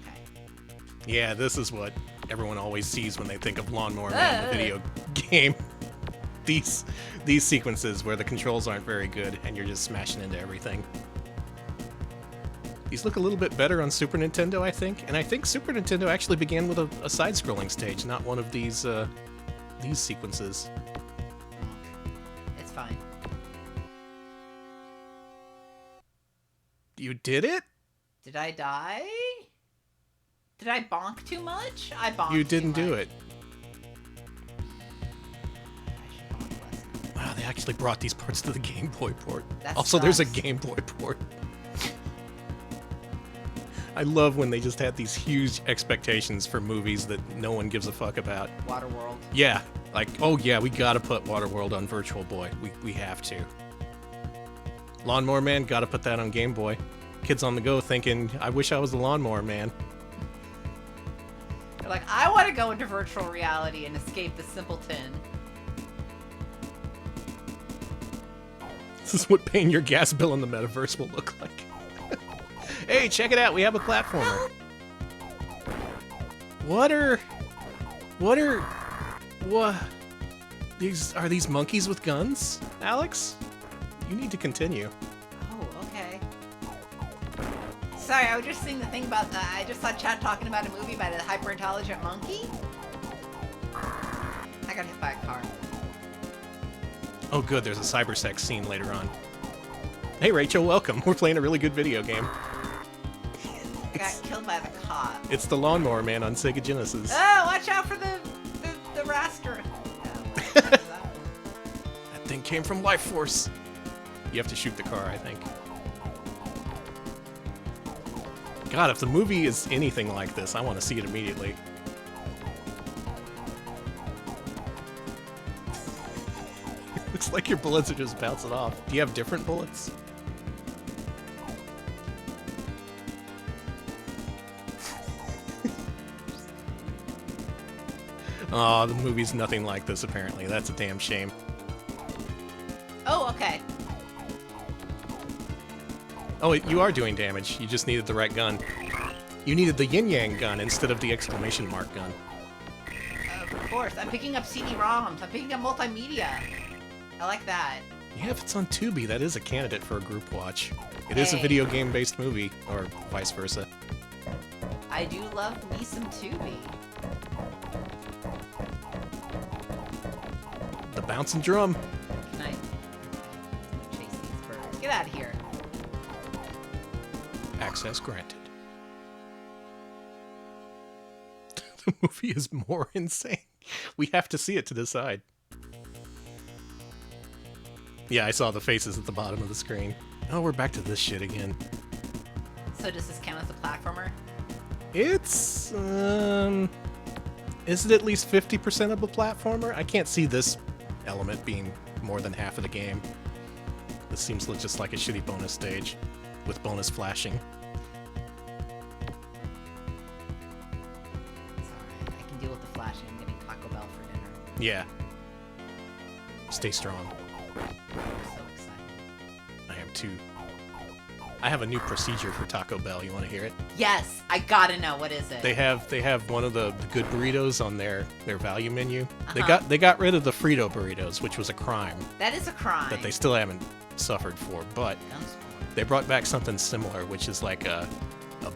Okay. Yeah, this is what everyone always sees when they think of Lawnmower Man, the video game. These sequences where the controls aren't very good and you're just smashing into everything. These look a little bit better on Super Nintendo, I think. And I think Super Nintendo actually began with a side-scrolling stage, not one of these sequences. It's fine. You did it? Did I die? Did I bonk too much? I bonked You didn't too do much. it. I should bonk less. Wow, they actually brought these parts to the Game Boy port. That Also, there's a sucks. Game Boy port. I love when they just had these huge expectations for movies that no one gives a fuck about. Waterworld. Yeah, like, oh yeah, we gotta put Waterworld on Virtual Boy. We have to. Lawnmower Man, gotta put that on Game Boy. Kids on the go thinking, I wish I was the Lawnmower Man. They're like, I want to go into virtual reality and escape the simpleton. This is what paying your gas bill in the metaverse will look like. Hey, check it out, we have a platformer. What? Are these monkeys with guns, Alex? You need to continue. Oh, okay. Sorry, I was just seeing the thing about I just saw Chad talking about a movie about a hyper-intelligent monkey. I got hit by a car. Oh good, there's a cybersex scene later on. Hey Rachel, welcome. We're playing a really good video game. I got killed by the cop. It's the Lawnmower Man on Sega Genesis. Oh, watch out for the raster. That thing came from Life Force. You have to shoot the car, I think. God, if the movie is anything like this, I want to see it immediately. Looks like your bullets are just bouncing off. Do you have different bullets? Oh, the movie's nothing like this, apparently. That's a damn shame. Oh, okay. Oh, you are doing damage. You just needed the right gun. You needed the yin-yang gun instead of the exclamation mark gun. Of course. I'm picking up CD-ROMs. I'm picking up multimedia. I like that. Yeah, if it's on Tubi, that is a candidate for a group watch. It is a Hey. video game-based movie, or vice versa. I do love me some Tubi. The bouncing drum. Can I chase these birds? Get out of here. Access granted. The movie is more insane. We have to see it to decide. Yeah, I saw the faces at the bottom of the screen. Oh, we're back to this shit again. So does this count as a platformer? It's, is it at least 50% of a platformer? I can't see this element being more than half of the game. This seems just like a shitty bonus stage with bonus flashing. It's alright. I can deal with the flashing. I'm getting Taco Bell for dinner. Yeah. Stay strong. I'm so excited. I am too. I have a new procedure for Taco Bell. You want to hear it? Yes, I gotta know. What is it? They have one of the good burritos on their value menu. Uh-huh. They got rid of the Frito burritos, which was a crime That is a crime. that they still haven't suffered for. But they brought back something similar, which is like a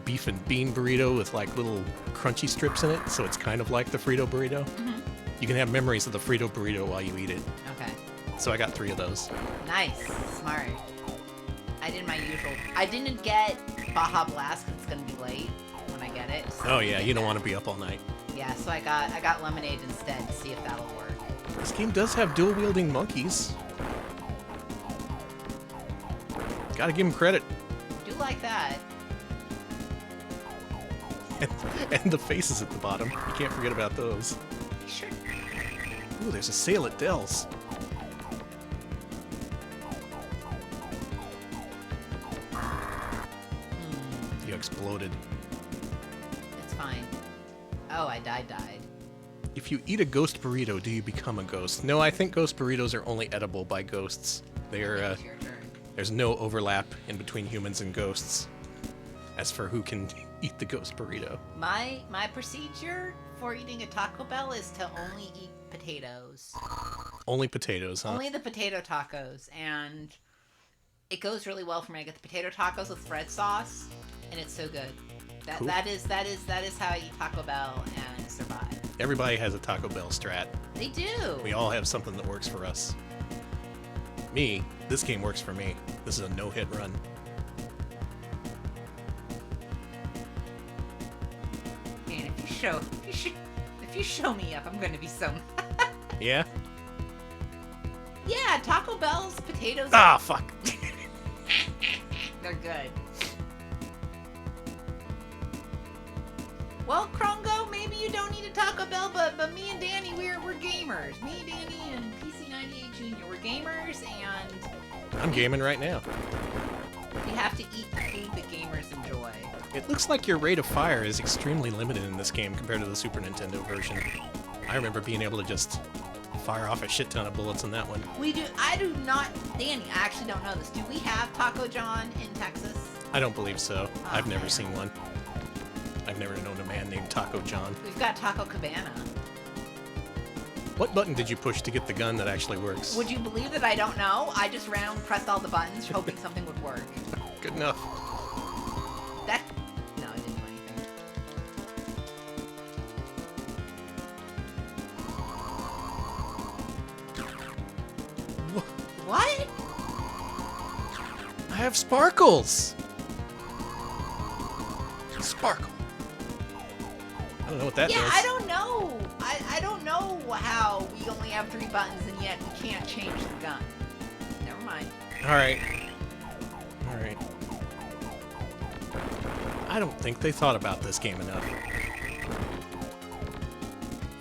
beef and bean burrito with like little crunchy strips in it. So it's kind of like the Frito burrito. Mhm. You can have memories of the Frito burrito while you eat it. Okay. So I got 3 of those. Nice. Smart. I did my usual. I didn't get Baja Blast because it's gonna be late when I get it. So Oh yeah, you don't want to be up all night. yeah, so I got lemonade instead to see if that'll work. This game does have dual wielding monkeys. Gotta give them credit. Do like that. And the faces at the bottom. You can't forget about those. Sure. Ooh, there's a sale at Dell's. You exploded. It's fine. Oh, I died. If you eat a ghost burrito, do you become a ghost? No, I think ghost burritos are only edible by ghosts. They're, It's your turn. there's no overlap in between humans and ghosts. As for who can eat the ghost burrito. My procedure for eating a Taco Bell is to only eat potatoes. Only potatoes, huh? Only the potato tacos, and it goes really well for me. I get the potato tacos with red sauce, and it's so good. Cool. That is how I eat Taco Bell and survive. Everybody has a Taco Bell strat. They do. We all have something that works for us. Me, this game works for me. This is a no-hit run. Man, if you show me up, I'm gonna be so. Yeah? Yeah, Taco Bell's potatoes. Ah, fuck. They're good. Well, Krongo, maybe you don't need a Taco Bell, but me and Danny, we're gamers. Me, Danny, and PC98 Jr. We're gamers, and I'm gaming right now. we have to eat the food that gamers enjoy. It looks like your rate of fire is extremely limited in this game compared to the Super Nintendo version. I remember being able to just fire off a shit ton of bullets in that one. We do. I do not. Danny, I actually don't know this. Do we have Taco John in Texas? I don't believe so. Oh, I've never man. seen one. I've never known a man named Taco John. We've got Taco Cabana. What button did you push to get the gun that actually works? Would you believe that I don't know? I just pressed all the buttons, hoping something would work. Good enough. That. No, it didn't do anything. What? I have sparkles! Sparkle. I don't know what that Yeah, does. I don't know. I don't know how we only have 3 buttons and yet we can't change the gun. Never mind. Alright. Alright. I don't think they thought about this game enough.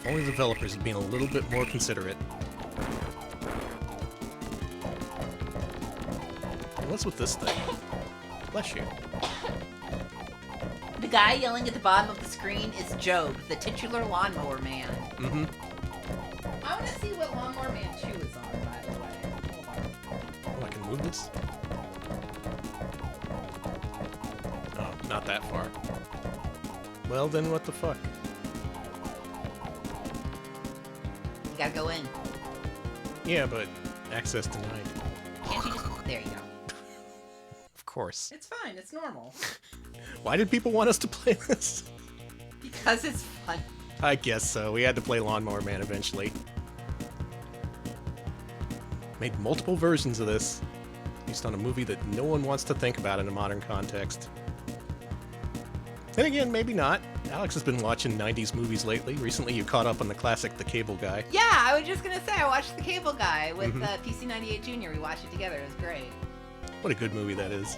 If only the developers had been a little bit more considerate. Hey, what's with this thing? Bless you. The guy yelling at the bottom of the screen is Job, the titular Lawnmower Man. Mm-hmm. I want to see what Lawnmower Man 2 is on, by the way. Hold on. move this? Oh, not that far. Well, then what the fuck? You gotta go in. Yeah, but access denied. Can't you just... There you go. Of course. It's fine. It's normal. Why did people want us to play this? Because it's fun. I guess so. We had to play Lawnmower Man eventually. Made multiple versions of this, based on a movie that no one wants to think about in a modern context. Then again, maybe not. Alex has been watching 90s movies lately. Recently you caught up on the classic The Cable Guy. Yeah, I was just gonna say, I watched The Cable Guy with PC98 Jr. We watched it together. It was great. What a good movie that is.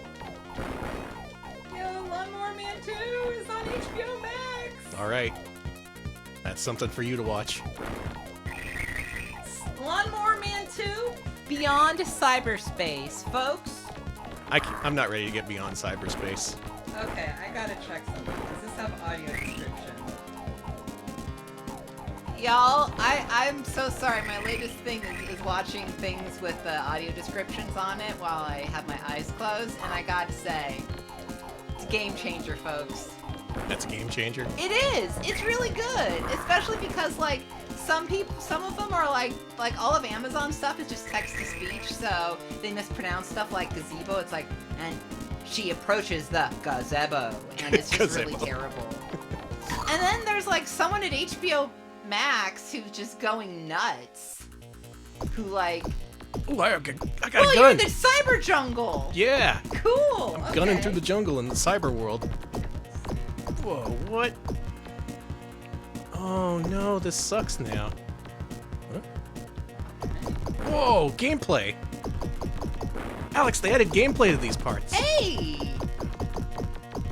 Yo, Lawnmower Man 2 is on HBO Max! Alright. That's something for you to watch. Lawnmower Man 2? Beyond cyberspace, folks. I'm not ready to get beyond cyberspace. Okay, I gotta check something. Does this have audio description? Y'all, I'm so sorry. My latest thing is watching things with the audio descriptions on it while I have my eyes closed, and I gotta say, it's a game changer, folks. That's a game changer. It is. It's really good, especially because like some of them are like all of Amazon stuff is just text to speech, so they mispronounce stuff like gazebo. It's like, and she approaches the gazebo, and it's just really terrible. And then there's like someone at HBO Max who's just going nuts, who like, Ooh, I got a well, gun. you're in the cyber jungle. Yeah. Cool. I'm okay. gunning through the jungle in the cyber world. Whoa, what? Oh no, this sucks now. Huh? Whoa, gameplay! Alex, they added gameplay to these parts. Hey!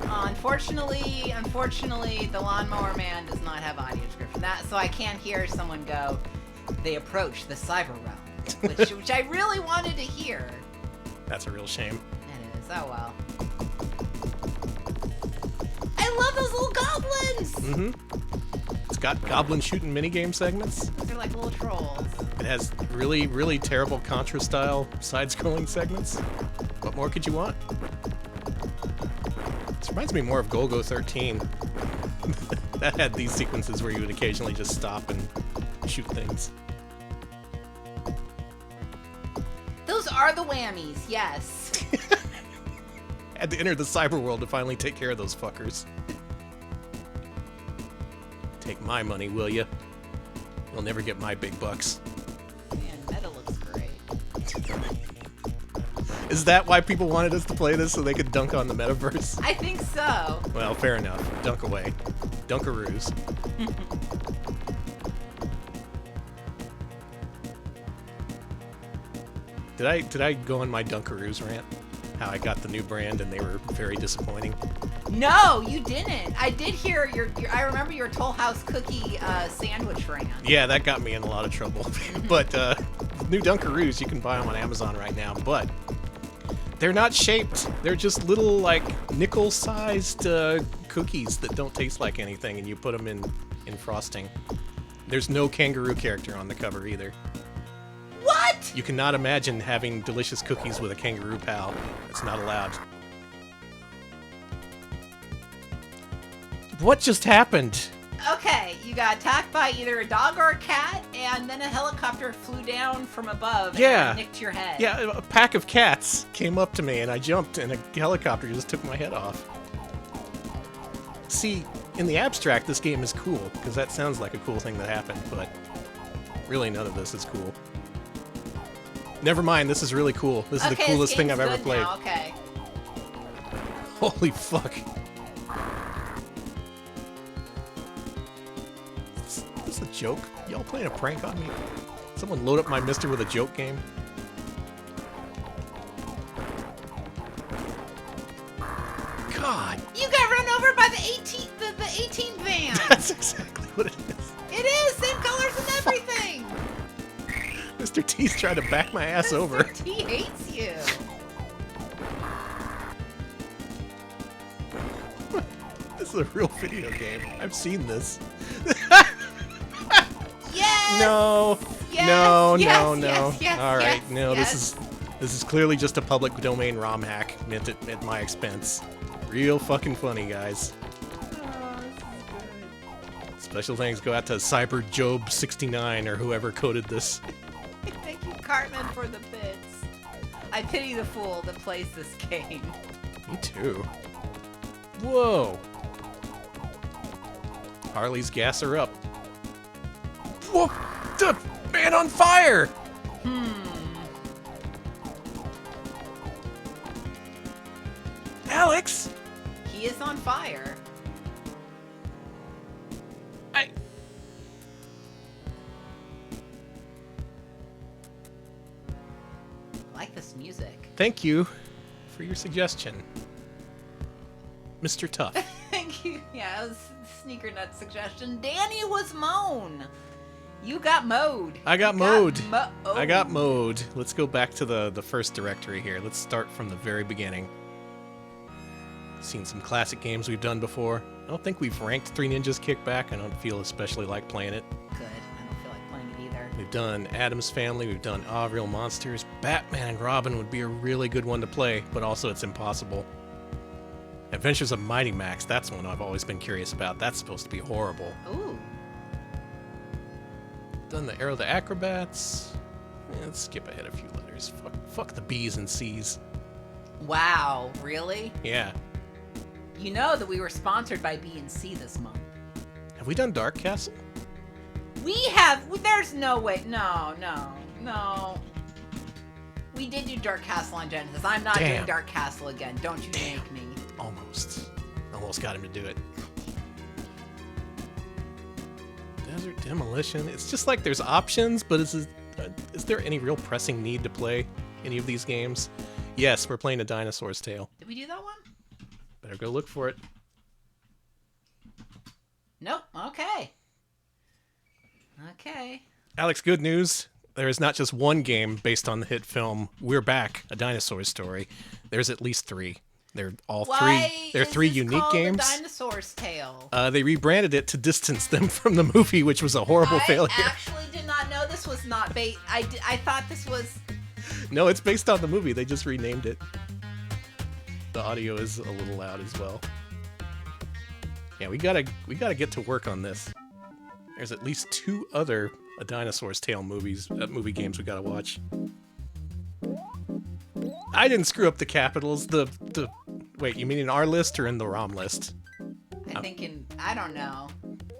Unfortunately, the Lawnmower Man does not have audio description. So I can't hear someone go, they approach the cyber realm, which I really wanted to hear. That's a real shame. It is. Oh well. I love those little goblins! Mm-hmm. It's got goblin shooting minigame segments. They're like little trolls. It has really, really terrible Contra-style side-scrolling segments. What more could you want? This reminds me more of Golgo 13. That had these sequences where you would occasionally just stop and shoot things. Those are the whammies, yes. Had to enter the cyber world to finally take care of those fuckers. Take my money, will ya? You'll never get my big bucks. Man, Meta looks great. Is that why people wanted us to play this, so they could dunk on the metaverse? I think so. Well, fair enough. Dunk away. Dunkaroos. Did I go on my Dunkaroos rant? How I got the new brand and they were very disappointing? No, you didn't. I did hear your I remember your Toll House cookie sandwich rant. Yeah, that got me in a lot of trouble. But new Dunkaroos, you can buy them on Amazon right now, but they're not shaped. They're just little, like, nickel-sized cookies that don't taste like anything, and you put them in frosting. There's no kangaroo character on the cover either. What? You cannot imagine having delicious cookies with a kangaroo pal. It's not allowed. What just happened? Okay, you got attacked by either a dog or a cat, and then a helicopter flew down from above and nicked your head. Yeah, a pack of cats came up to me, and I jumped, and a helicopter just took my head off. See, in the abstract, this game is cool, because that sounds like a cool thing that happened, but really none of this is cool. Never mind, this is really cool. This is the coolest thing I've ever played. Now. Okay. Holy fuck. Is this a joke? Y'all playing a prank on me? Someone load up my Mister with a joke game? God. You got run over by the 18 van. That's exactly what it is. It is same colors and everything. Mr. T's trying to back my ass over. Mr. T hates you. This is a real video game. I've seen this. Yes. No. Yes. No. Yes. No. No. Yes. Yes. All right. Yes. No. Yes. This is. This is clearly just a public domain ROM hack meant at my expense. Real fucking funny, guys. Oh, this is good. Special thanks go out to CyberJob69 or whoever coded this. Thank you, Cartman, for the bits. I pity the fool that plays this game. Me too. Whoa. Harley's gas her up. Whoa! The man on fire! Alex! He is on fire. I like this music. Thank you for your suggestion, Mr. Tough. Thank you. Yeah, it was Sneaker Nut suggestion. Danny was moan. You got mode. I got mode. Oh. I got mode. Let's go back to the first directory here. Let's start from the very beginning. Seen some classic games we've done before. I don't think we've ranked Three Ninjas Kickback. I don't feel especially like playing it. Good. I don't feel like playing it either. We've done Addams Family. We've done Ah Real Monsters. Batman and Robin would be a really good one to play, but also it's impossible. Adventures of Mighty Max. That's one I've always been curious about. That's supposed to be horrible. Ooh. Done the Arrow the Acrobats. Let's skip ahead a few letters. Fuck the B's and C's. Wow. Really? Yeah. You know that we were sponsored by B&C this month. Have we done Dark Castle? We have. There's no way. No. We did do Dark Castle on Genesis. I'm not doing Damn. Dark Castle again. Don't you make me. Almost got him to do it. Desert Demolition. It's just like there's options, but is there any real pressing need to play any of these games? Yes, we're playing A Dinosaur's Tale. Did we do that one? Better go look for it. Nope. Okay. Okay. Alex, good news. There is not just one game based on the hit film We're Back, A Dinosaur's Story. There's at least three. They're all three. They're three unique games. A Dinosaur's Tale. They rebranded it to distance them from the movie, which was a horrible failure. I actually did not know this was not based. I thought this was. No, it's based on the movie. They just renamed it. The audio is a little loud as well. Yeah, we gotta get to work on this. There's at least two other A Dinosaur's Tale movie games we gotta watch. I didn't screw up the capitals. Wait, you mean in our list or in the ROM list? I think I don't know.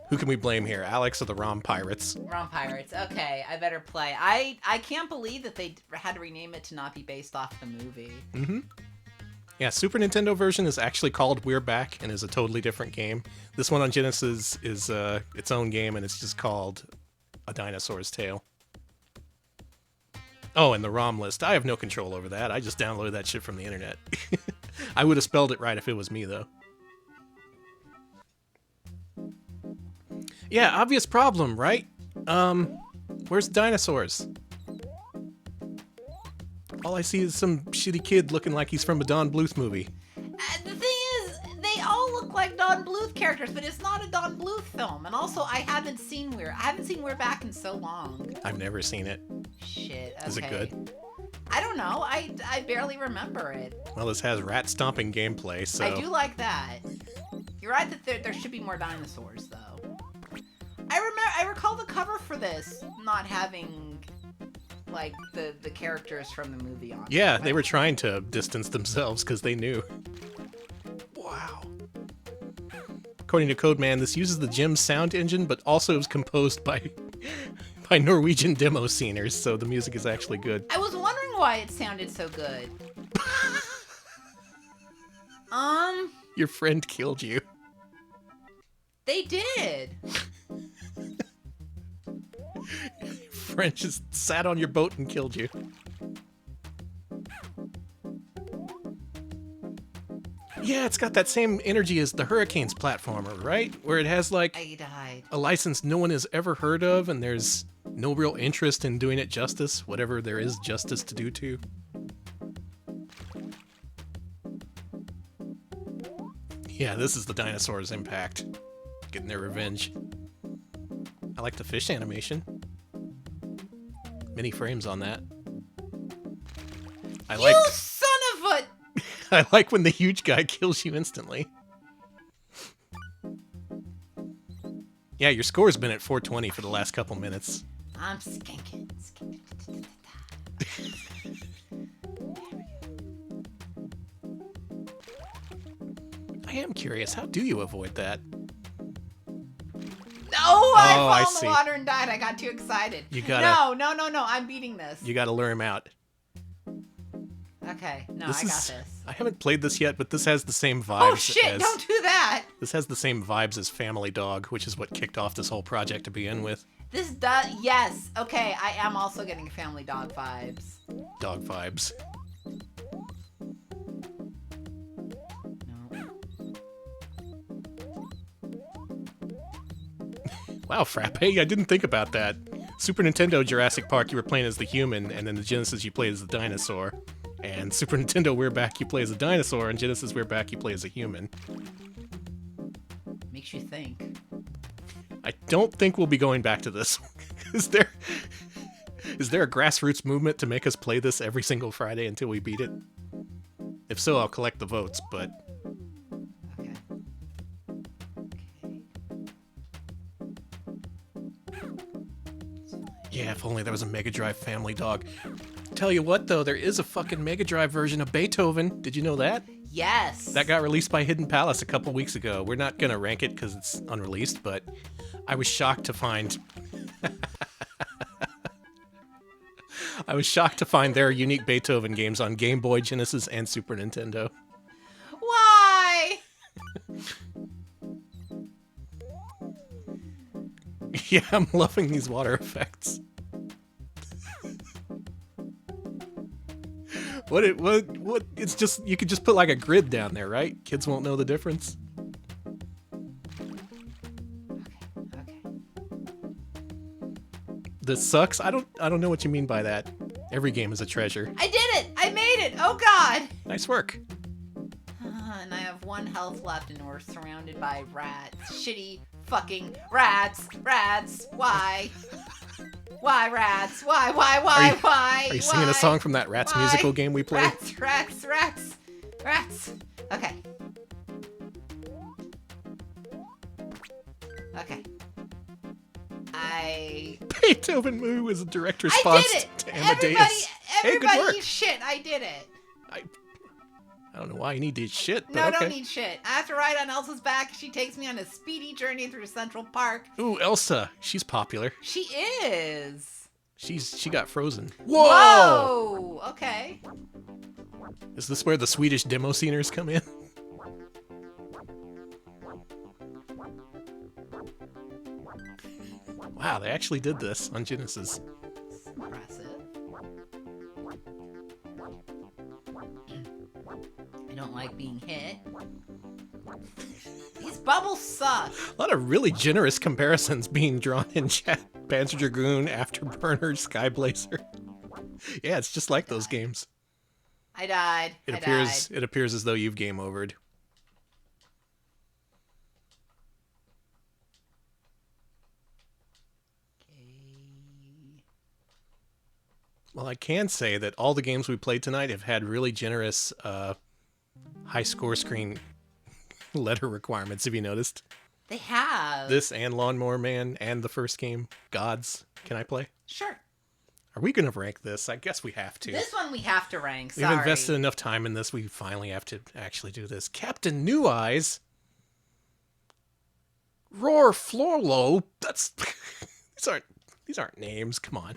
Who can we blame here, Alex or the ROM pirates? ROM Pirates. Okay, I better play. I can't believe that they had to rename it to not be based off the movie. Mm-hmm. Yeah, Super Nintendo version is actually called We're Back and is a totally different game. This one on Genesis is its own game and it's just called A Dinosaur's Tale. Oh, and the ROM list. I have no control over that. I just downloaded that shit from the internet. I would have spelled it right if it was me, though. Yeah, obvious problem, right? Where's the dinosaurs? All I see is some shitty kid looking like he's from a Don Bluth movie. The thing is, they all look like Don Bluth characters, but it's not a Don Bluth film. And also, I haven't seen We're Back in so long. I've never seen it. Shit. Okay. Is it good? I don't know. I barely remember it. Well, this has rat stomping gameplay, so... I do like that. You're right that there should be more dinosaurs, though. I recall the cover for this not having, like, the characters from the movie on it. Yeah, they were trying to distance themselves because they knew. Wow. According to Codeman, this uses the Jim sound engine, but also is composed by Norwegian demo sceners, so the music is actually good. I was wondering why it sounded so good. Your friend killed you. They did. Friend just sat on your boat and killed you. Yeah, it's got that same energy as the Hurricanes platformer, right? Where it has, like, I died. a license no one has ever heard of, and there's no real interest in doing it justice, whatever there is justice to do to. Yeah, this is the dinosaurs' impact. Getting their revenge. I like the fish animation. Many frames on that. I like You son of a... I like when the huge guy kills you instantly. Yeah, your score's been at 420 for the last couple minutes. I'm skinking. I am curious, how do you avoid that? No, I Oh, I fell in see. the water and died. I got too excited. You gotta- No. I'm beating this. You gotta lure him out. Okay, no, This I got is- this. I haven't played this yet, but this has the same vibes Oh shit! as... Don't do that. This has the same vibes as Family Dog, which is what kicked off this whole project to begin with. This does. Yes. Okay, I am also getting Family Dog vibes. Dog vibes. No. Wow, Frappe, I didn't think about that. Super Nintendo Jurassic Park, you were playing as the human, and then the Genesis, you played as the dinosaur. And Super Nintendo We're Back, you play as a dinosaur, and Genesis We're Back, you play as a human. Makes you think. I don't think we'll be going back to this. Is there a grassroots movement to make us play this every single Friday until we beat it? If so, I'll collect the votes, but... Okay. Yeah, if only there was a Mega Drive Family Dog. Tell you what, though, there is a fucking Mega Drive version of Beethoven. Did you know that? Yes. That got released by Hidden Palace a couple weeks ago. We're not gonna rank it because it's unreleased, but I was shocked to find... I was shocked to find there are unique Beethoven games on Game Boy, Genesis, and Super Nintendo. Why? Yeah, I'm loving these water effects. What? It's just, you could just put like a grid down there, right? Kids won't know the difference. Okay. This sucks. I don't know what you mean by that. Every game is a treasure. I did it! I made it! Oh god! Nice work. And I have 1 health left and we're surrounded by rats. Shitty fucking rats! Rats! Why? Why rats? Why? Are you singing a song from that Rats Why? musical game we played? Rats! Okay. Okay. Beethoven movie was a direct I response did it! to Amadeus. Hey, good Everybody work. needs shit. I did it. I don't know why you need to shit, but No, okay. don't need shit. I have to ride on Elsa's back. She takes me on a speedy journey through Central Park. Ooh, Elsa. She's popular. She is. She got frozen. Whoa! Okay. Is this where the Swedish demo sceners come in? Wow, they actually did this on Genesis. That's impressive. I don't like being hit. These bubbles suck. A lot of really generous comparisons being drawn in chat. Panzer Dragoon, Afterburner, Skyblazer. Yeah, it's just like those games. I died. It I appears died. it appears as though you've game overed. Okay. Well, I can say that all the games we played tonight have had really generous high score screen letter requirements. Have you noticed? They have. This and Lawnmower Man and the first game, Gods. Can I play? Sure. Are we going to rank this? I guess we have to. This one we have to rank. We've Sorry. invested enough time in this, we finally have to actually do this. Captain New Eyes. Roar Florlo. That's... these aren't names. Come on.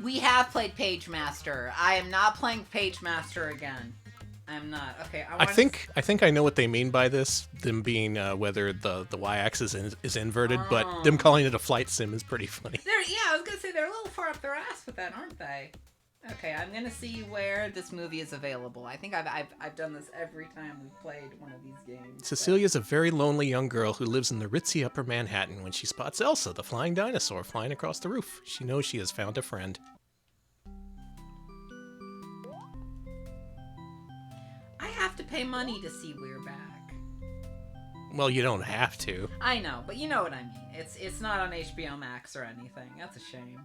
We have played Page Master. I am not playing Page Master again. I'm not. Okay. I think I know what they mean by this. Them being whether the y-axis is inverted, but them calling it a flight sim is pretty funny. I was gonna say they're a little far up their ass with that, aren't they? Okay, I'm gonna see where this movie is available. I think I've done this every time we've played one of these games. Cecilia's a very lonely young girl who lives in the ritzy Upper Manhattan when she spots Elsa, the flying dinosaur, flying across the roof. She knows she has found a friend. I have to pay money to see We're Back. Well, you don't have to. I know, but you know what I mean. It's not on HBO Max or anything. That's a shame.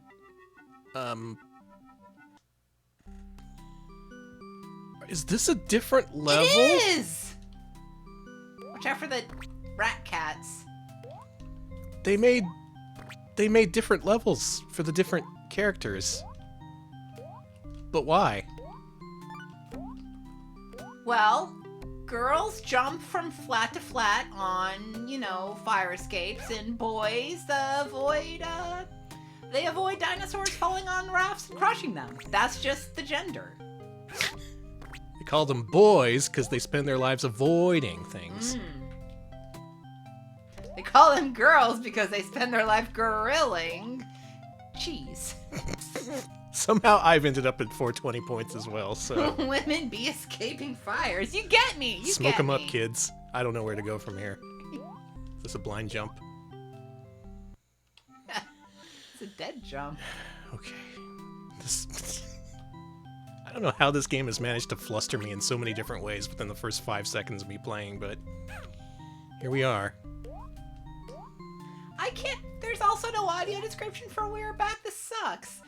Is this a different level? It is! Watch out for the rat cats. They made different levels for the different characters. But why? Well, girls jump from flat to flat on, fire escapes, and boys avoid dinosaurs falling on rafts and crushing them. That's just the gender. They call them boys because they spend their lives avoiding things. They call them girls because they spend their life grilling cheese. Somehow I've ended up at 420 points as well, so... Women be escaping fires. You get me. Smoke them up, kids. I don't know where to go from here. Is this a blind jump? It's a dead jump. Okay. I don't know how this game has managed to fluster me in so many different ways within the first 5 seconds of me playing, but here we are. I can't... There's also no audio description for We're Back. This sucks.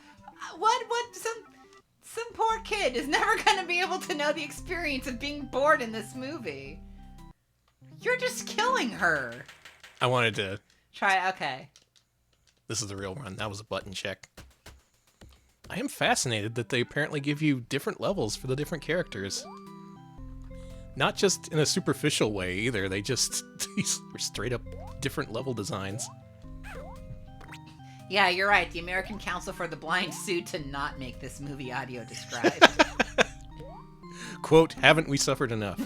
Some poor kid is never going to be able to know the experience of being bored in this movie. You're just killing her. I wanted to... Okay. This is the real run. That was a button check. I am fascinated that they apparently give you different levels for the different characters. Not just in a superficial way either. They just... These are straight up different level designs. Yeah, you're right. The American Council for the Blind sued to not make this movie audio described. Quote, haven't we suffered enough?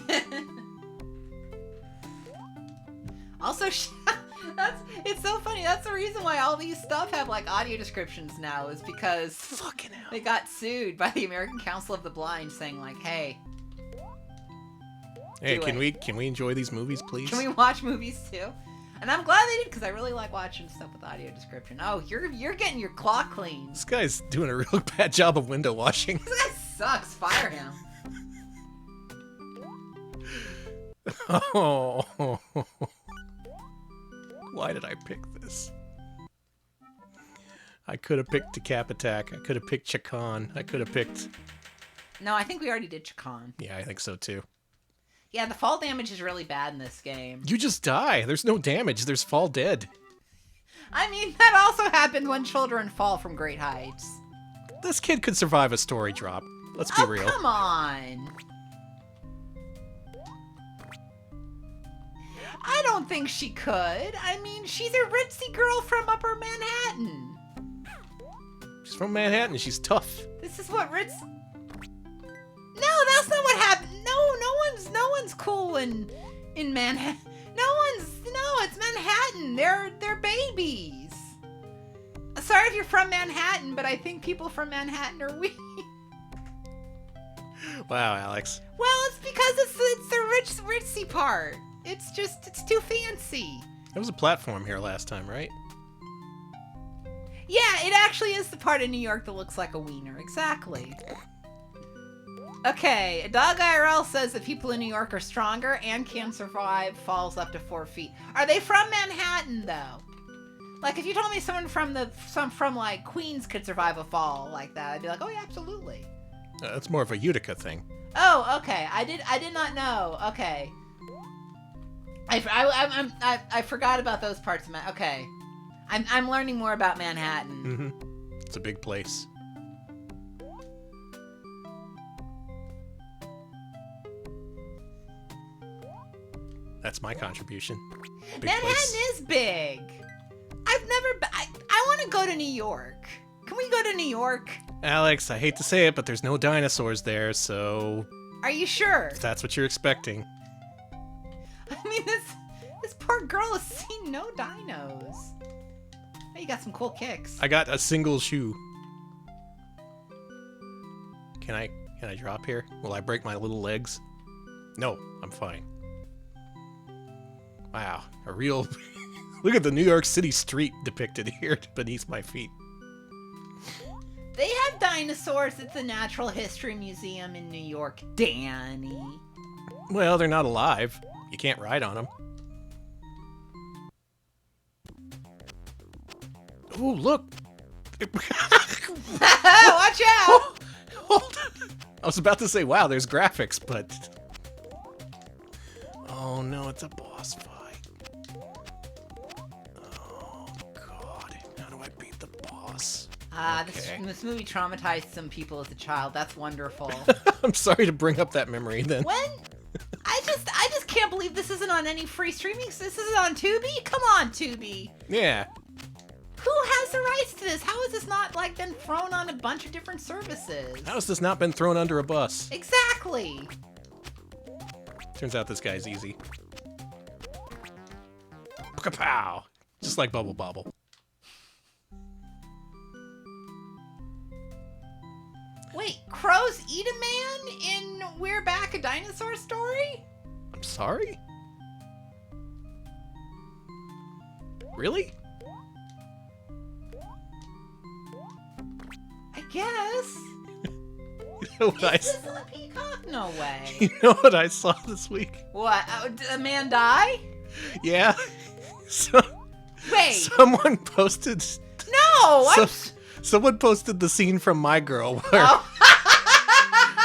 Also, it's so funny. That's the reason why all these stuff have audio descriptions now, is because Fucking hell. they got sued by the American Council of the Blind, saying hey, can we enjoy these movies, please? can we watch movies too? And I'm glad they did, because I really like watching stuff with audio description. Oh, you're getting your claw clean. This guy's doing a real bad job of window washing. This guy sucks. Fire him. Oh. Why did I pick this? I could have picked Decap Attack. I could have picked Chakan. I could have picked... No, I think we already did Chakan. Yeah, I think so too. Yeah, the fall damage is really bad in this game. You just die. There's no damage. There's fall dead. I mean, that also happened when children fall from great heights. This kid could survive a story drop. Let's be real. Come on. I don't think she could. I mean, she's a ritzy girl from Upper Manhattan. She's from Manhattan. She's tough. This is what Ritz... No, that's not what happened. No one's cool in Manhattan. No, it's Manhattan. They're babies. Sorry if you're from Manhattan, but I think people from Manhattan are weak. Wow, Alex. Well, it's because it's the ritzy part. It's too fancy. There was a platform here last time, right? Yeah, it actually is the part of New York that looks like a wiener. Exactly. Okay, Dog IRL says that people in New York are stronger and can survive falls up to 4 feet. Are they from Manhattan, though? If you told me someone from Queens could survive a fall like that, I'd be like, oh yeah, absolutely. That's more of a Utica thing. Oh, okay. I did not know. Okay. I forgot about those parts of okay. I'm learning more about Manhattan. Mm-hmm. It's a big place. That's my contribution. Big Manhattan place. is big. I've never been. I want to go to New York. Can we go to New York? Alex, I hate to say it, but there's no dinosaurs there, so... Are you sure? If that's what you're expecting. I mean, this poor girl has seen no dinos. Oh, you got some cool kicks. I got a single shoe. Can I drop here? Will I break my little legs? No, I'm fine. Wow, a real... Look at the New York City street depicted here beneath my feet. They have dinosaurs at the Natural History Museum in New York, Danny. Well, they're not alive. You can't ride on them. Oh, look! Watch out! Hold on. I was about to say, wow, there's graphics, but... Oh no, it's a boss fight. Oh god, how do I beat the boss? Okay. This movie traumatized some people as a child. That's wonderful. I'm sorry to bring up that memory then. When? I just can't believe this isn't on any free streaming. This isn't on Tubi? Come on, Tubi. Yeah. Who has the rights to this? How has this not, like, been thrown on a bunch of different services? How has this not been thrown under a bus? Exactly. Turns out this guy's easy. Pow! Just like Bubble Bobble. Wait, crows eat a man in We're Back, a Dinosaur Story? I'm sorry? Really? I guess. You know what Is this a peacock? No way. You know what I saw this week? What? Did a man die? Yeah. So, Wait. someone posted. No! Someone posted the scene from My Girl where,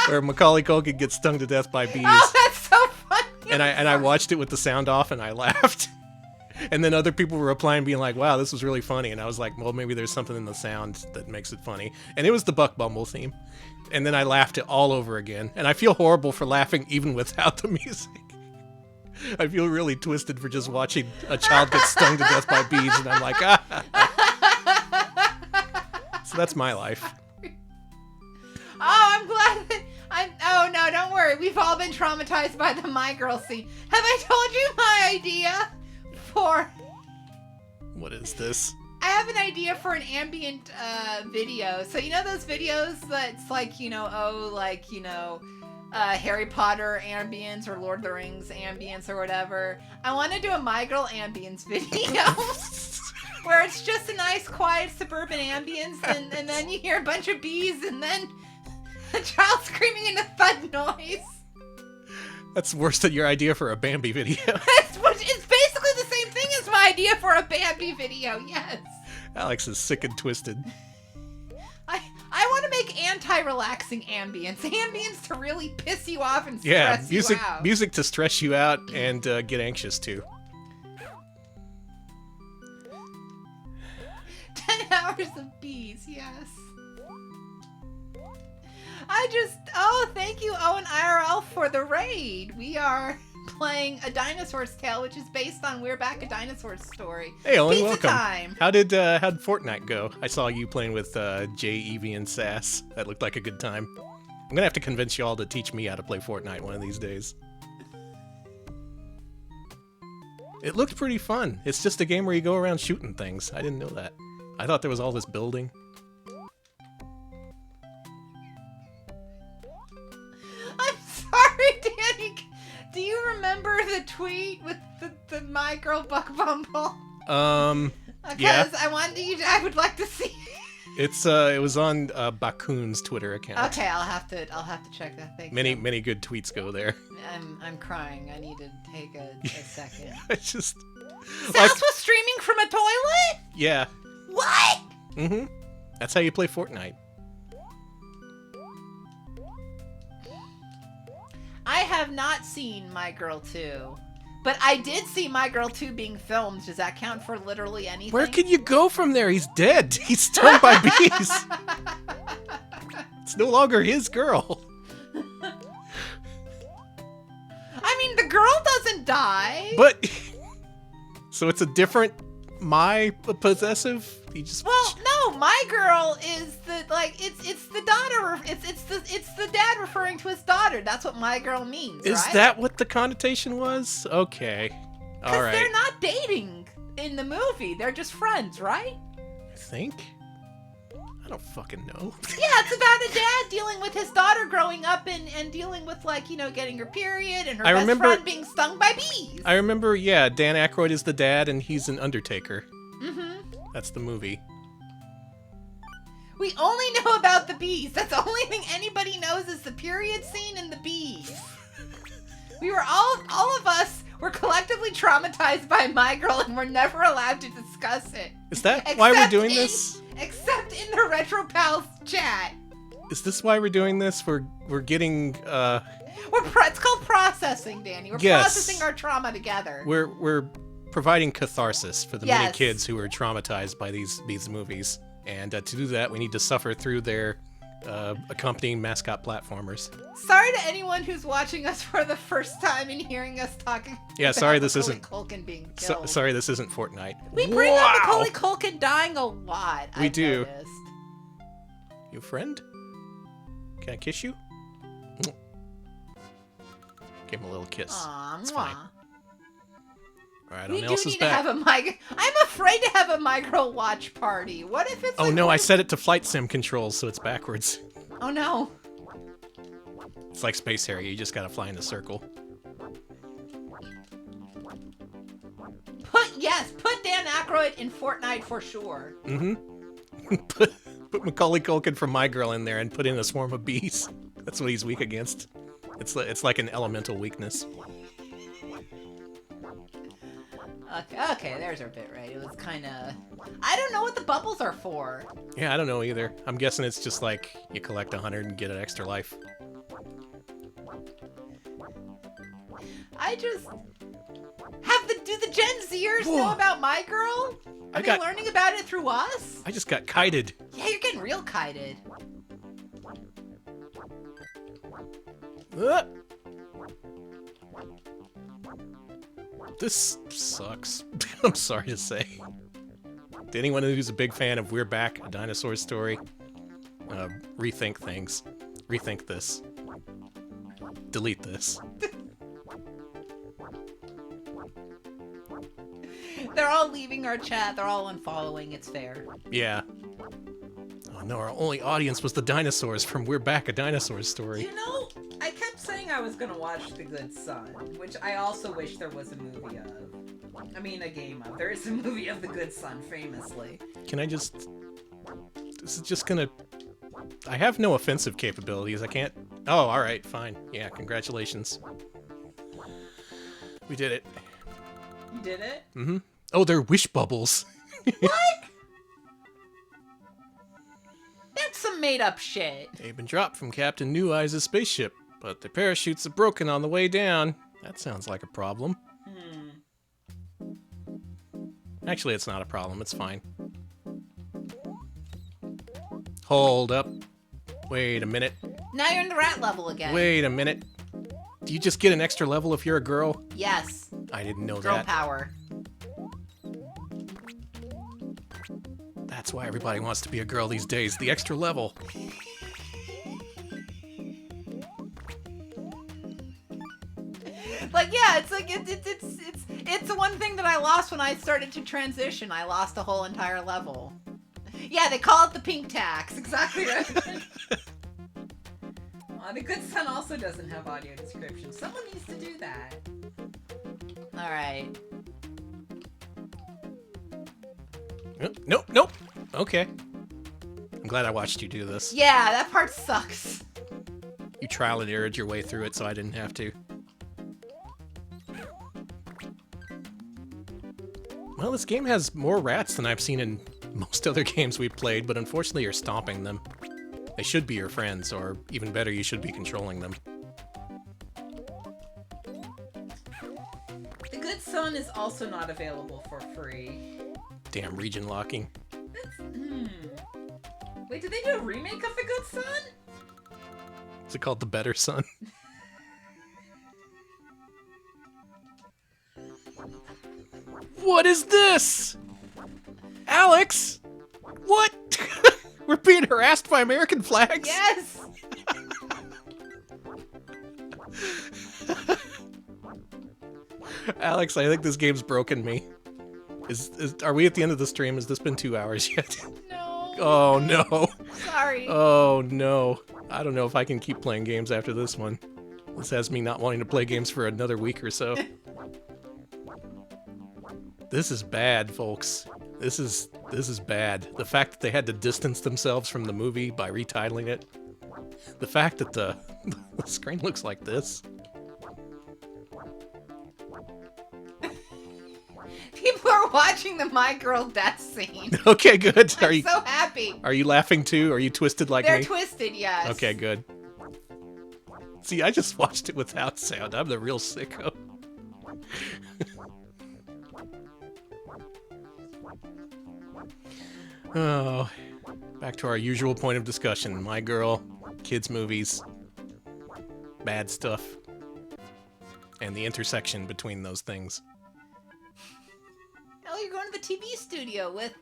where Macaulay Culkin gets stung to death by bees. Oh, that's so funny. And I watched it with the sound off and I laughed. And then other people were replying being like, wow, this was really funny. And I was like, well, maybe there's something in the sound that makes it funny. And it was the Buck Bumble theme. And then I laughed it all over again. And I feel horrible for laughing even without the music. I feel really twisted for just watching a child get stung to death by bees. And I'm like, ah. So that's my life. Oh, I'm glad that oh no, don't worry. We've all been traumatized by the My Girl scene. Have I told you my idea for... What is this? I have an idea for an ambient video. So you know those videos that's like, you know, Harry Potter ambience or Lord of the Rings ambience or whatever. I want to do a My Girl ambience video. Where it's just a nice, quiet suburban ambience, and then you hear a bunch of bees, and then a child screaming in a thud noise. That's worse than your idea for a Bambi video. It's basically the same thing as my idea for a Bambi video, yes. Alex is sick and twisted. I want to make anti-relaxing ambience. Ambience to really piss you off and stress you out. Music to stress you out and get anxious too. 10 hours of bees, yes. Thank you, Owen IRL, for the raid. We are playing A Dinosaur's Tale, which is based on We're Back, a Dinosaur Story. Hey, Owen, Pizza welcome. Time. How'd Fortnite go? I saw you playing with Jay, Evie, and Sass. That looked like a good time. I'm gonna have to convince you all to teach me how to play Fortnite one of these days. It looked pretty fun. It's just a game where you go around shooting things. I didn't know that. I thought there was all this building. I'm sorry, Danny. Do you remember the tweet with the My Girl Buck Bumble? Yeah. Because I would like to see. It was on Bakun's Twitter account. Okay, I'll have to check that thing. Many good tweets go there. I'm crying. I need to take a second. It's just Sass was streaming from a toilet? Yeah. What? Mm-hmm. That's how you play Fortnite. I have not seen My Girl 2, but I did see My Girl 2 being filmed. Does that count for literally anything? Where can you go from there? He's dead. He's stung by bees. It's no longer his girl. I mean, the girl doesn't die. But so it's a different possessive. He just no, My Girl is it's the daughter. It's the dad referring to his daughter. That's what My Girl means. Is right? that what the connotation was? Okay, all right. Because they're not dating in the movie. They're just friends, right? I think. I don't fucking know. Yeah, it's about a dad dealing with his daughter growing up and dealing with, getting her period and her best friend being stung by bees. I remember, yeah, Dan Aykroyd is the dad and he's an Undertaker. Mm-hmm. That's the movie. We only know about the bees. That's the only thing anybody knows is the period scene and the bees. We were all of us were collectively traumatized by My Girl and we're never allowed to discuss it. Is that why we're doing this? Except in the Retro Pals chat. Is this why we're doing this? We're getting It's called processing, Danny. We're Yes. processing our trauma together. we're providing catharsis for the many Yes. kids who are traumatized by these movies, and to do that, we need to suffer through their accompanying mascot platformers. Sorry to anyone who's watching us for the first time and hearing us talking. Yeah, about sorry this Macaulay isn't- Culkin being killed. Sorry, this isn't Fortnite. We bring up Macaulay Culkin dying a lot. We I've do. noticed. You friend? Can I kiss you? Give him a little kiss. Aw, It's mwah. fine. All right, We on do Nelson's need to back. have a I'm afraid to have a My Girl watch party. What if it's Oh like no, I one- set it to flight sim controls, so it's backwards. Oh no. It's like Space Harrier, you just gotta fly in a circle. Put Dan Aykroyd in Fortnite for sure. Mm-hmm. put Macaulay Culkin from My Girl in there and put in a swarm of bees. That's what he's weak against. It's like an elemental weakness. Okay, there's our bit right. It was kind of... I don't know what the bubbles are for. Yeah, I don't know either. I'm guessing it's just like you collect 100 and get an extra life. I just... Do the Gen Zers know Whoa. about My Girl? Are they learning about it through us? I just got kited. Yeah, you're getting real kited. Ah! This sucks. I'm sorry to say. To anyone who's a big fan of We're Back, a Dinosaur Story, rethink things. Rethink this. Delete this. They're all leaving our chat. They're all unfollowing. It's fair. Yeah. Oh no, our only audience was the dinosaurs from We're Back, a Dinosaur Story. You know, I kept saying I was gonna watch The Good Son, which I also wish there was a movie of. I mean, a game of. There is a movie of The Good Son, famously. Can I just... This is just gonna... I have no offensive capabilities. I can't... Oh, alright, fine. Yeah, congratulations. We did it. You did it? Mm-hmm. Oh, they're wish bubbles. What? That's some made-up shit. They've been dropped from Captain New Eyes' spaceship, but the parachutes are broken on the way down. That sounds like a problem. Actually, it's not a problem. It's fine. Hold up. Wait a minute. Now you're in the rat level again. Wait a minute. Do you just get an extra level if you're a girl? Yes. I didn't know Girl that. power. That's why everybody wants to be a girl these days. The extra level. Like, yeah, it's like it's the one thing that I lost when I started to transition. I lost a whole entire level. Yeah, they call it the pink tax. Exactly right. The Good Son also doesn't have audio description. Someone needs to do that. All right. Nope. Okay. I'm glad I watched you do this. Yeah, that part sucks. You trial and errored your way through it, so I didn't have to. Well, this game has more rats than I've seen in most other games we've played, but unfortunately you're stomping them. They should be your friends, or even better, you should be controlling them. The Good Son is also not available for free. Damn region locking. Wait, did they do a remake of The Good Son? Is it called The Better Son? What is this? Alex? What? We're being harassed by American flags? Yes. Alex, I think this game's broken me. Are we at the end of the stream? Has this been 2 hours yet? No. Oh no. Sorry. Oh no. I don't know if I can keep playing games after this one. This has me not wanting to play games for another week or so. This is bad, folks. This is bad. The fact that they had to distance themselves from the movie by retitling it. The fact that the screen looks like this. People are watching the My Girl death scene. Okay, good. I'm so happy. happy. Are you laughing too? Are you twisted like They're me? twisted, yes. Okay, good. See, I just watched it without sound. I'm the real sicko. Oh, back to our usual point of discussion. My girl, kids' movies, bad stuff, and the intersection between those things. Oh, you're going to the TV studio with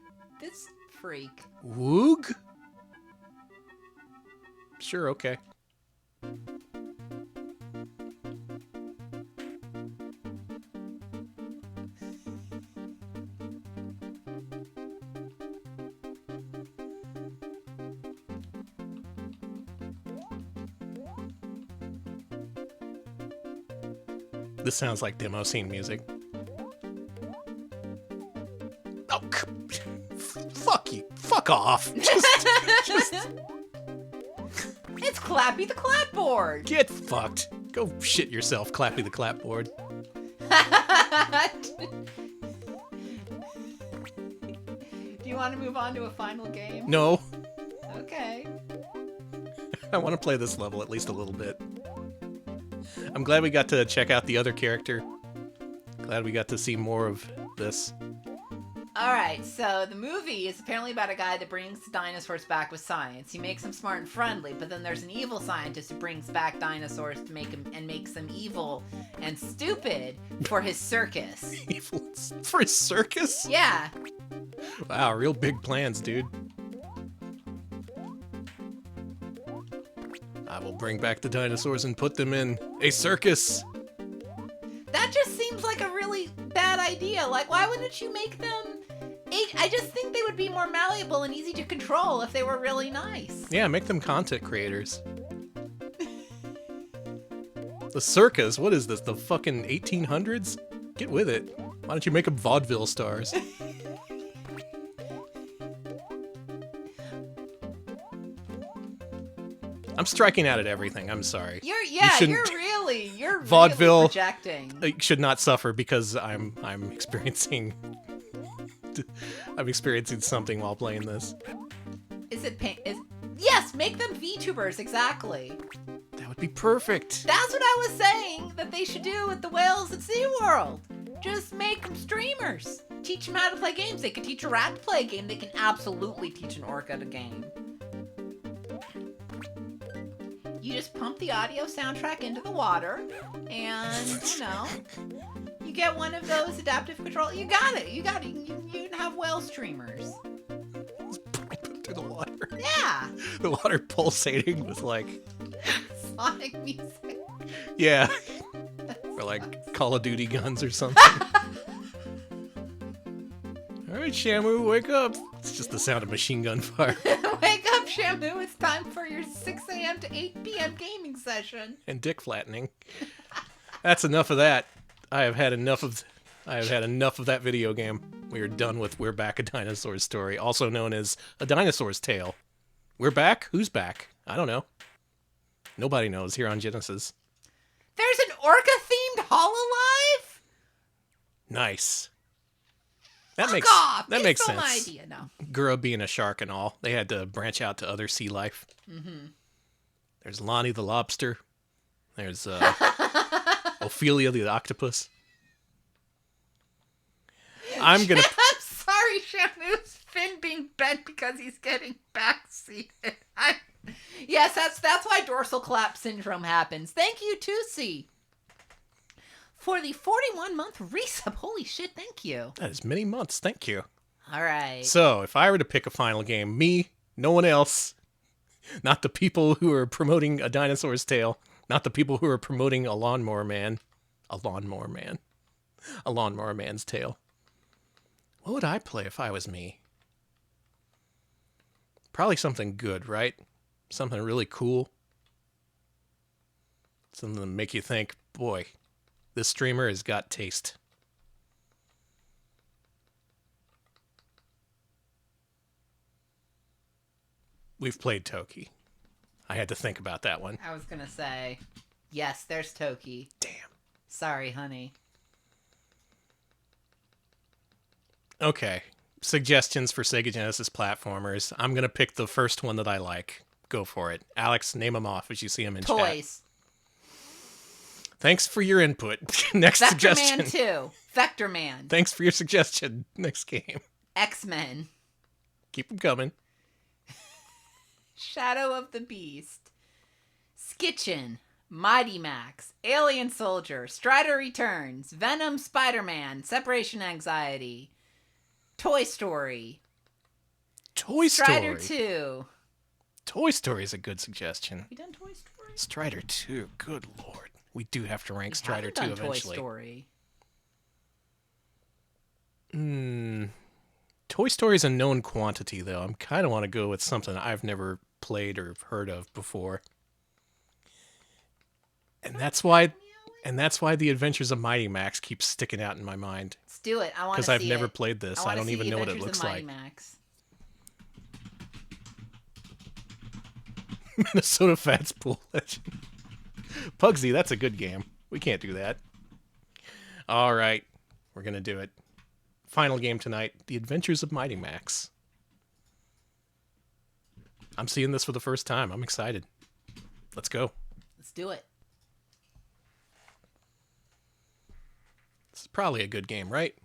this freak. Woog? Sure, okay. This sounds like demo scene music. Oh, fuck you. Fuck off. Just It's Clappy the Clapboard. get fucked. Go shit yourself, Clappy the Clapboard. Do you want to move on to a final game? No, Okay. I want to play this level at least a little bit. I'm glad we got to check out the other character. Glad we got to see more of this. Alright, so the movie is apparently about a guy that brings dinosaurs back with science. He makes them smart and friendly, but then there's an evil scientist who brings back dinosaurs to make him and makes them evil and stupid for his circus. Evil for a circus? Yeah. Wow, real big plans, dude. I will bring back the dinosaurs and put them in a circus. That just seems like a really bad idea. Like, why wouldn't you make them... I just think they would be more malleable and easy to control if they were really nice. Yeah, make them content creators. The circus? What is this, the fucking 1800s? Get with it. Why don't you make them vaudeville stars? I'm striking out at everything. I'm sorry. You're shouldn't- really Vaudeville- projecting. I should not suffer because I'm experiencing something while playing this. Is it pain? Yes, make them VTubers, exactly. That would be perfect. That's what I was saying that they should do with the whales at SeaWorld. Just make them streamers. Teach them how to play games. They can teach a rat to play a game. They can absolutely teach an orca to game. You just pump the audio soundtrack into the water, and, you get one of those adaptive control. You got it. You can have whale streamers. Through the water. Yeah. The water pulsating with like, Sonic music. yeah, or like Call of Duty guns or something. All right, Shamu, wake up. It's just the sound of machine gun fire. Wake up, Shamu. It's time for your 6 a.m. to 8 p.m. gaming session. And dick flattening. That's enough of that. I have had enough of that video game. We are done with We're Back, a Dinosaur's Story, also known as A Dinosaur's Tale. We're back? Who's back? I don't know. Nobody knows here on Genesis. There's an orca-themed Hololive? Nice. That Fuck makes off. that You makes stole sense. my idea. No. Gura being a shark and all, they had to branch out to other sea life. Mm-hmm. There's Lonnie the lobster. There's Ophelia the octopus. I'm gonna. I'm sorry, Shamu's fin being bent because he's getting backseated. Yes, that's why dorsal collapse syndrome happens. Thank you, Tusi, for the 41-month resub. Holy shit, thank you. That is many months. Thank you. All right. So, if I were to pick a final game, me, no one else, not the people who are promoting A Dinosaur's Tale, not the people who are promoting a Lawnmower Man, a Lawnmower Man's Tale. What would I play if I was me? Probably something good, right? Something really cool. Something to make you think, boy, this streamer has got taste. We've played Toki. I had to think about that one. I was gonna say, yes, there's Toki. Damn. Sorry, honey. Okay. suggestions for Sega Genesis platformers. I'm going to pick the first one that I like. Go for it. Alex, name them off as you see them in chat. Toys. Thanks for your input. Next Vector suggestion. Man 2. Vector Man. Thanks for your suggestion. Next game. X-Men. Keep them coming. Shadow of the Beast. Skitchin. Mighty Max. Alien Soldier. Strider Returns. Venom Spider-Man. Separation Anxiety. Toy Story. Toy Story. Strider 2. Toy Story is a good suggestion. Have we done Toy Story? Strider 2. Good lord. We do have to rank We Strider haven't 2 done eventually. Toy Story. Toy Story is a known quantity, though. I kind of want to go with something I've never played or heard of before. And that's why The Adventures of Mighty Max keeps sticking out in my mind. Let's do it. I want to see Because I've it. never played this. I wanna don't see even The know what it Adventures looks of Mighty like. Max. Minnesota Fats Pool Legend. Pugsy, that's a good game. We can't do that. All right. We're going to do it. Final game tonight. The Adventures of Mighty Max. I'm seeing this for the first time. I'm excited. Let's go. Let's do it. This is probably a good game, right?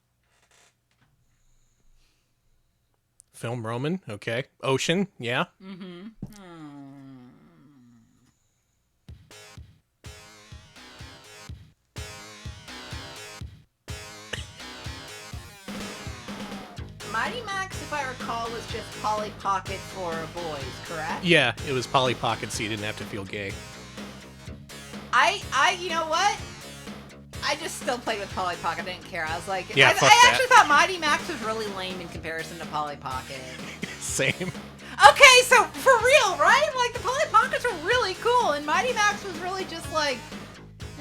Film Roman, okay. Ocean, yeah. Mm-hmm. Mighty Max, if I recall, was just Polly Pocket for boys, correct? Yeah, it was Polly Pocket, so you didn't have to feel gay. You know what? I just still played with Polly Pocket. I didn't care. I was like, Yeah, I fuck that. actually thought Mighty Max was really lame in comparison to Polly Pocket. Same. Okay, so for real, right? Like the Polly Pockets were really cool, and Mighty Max was really just like,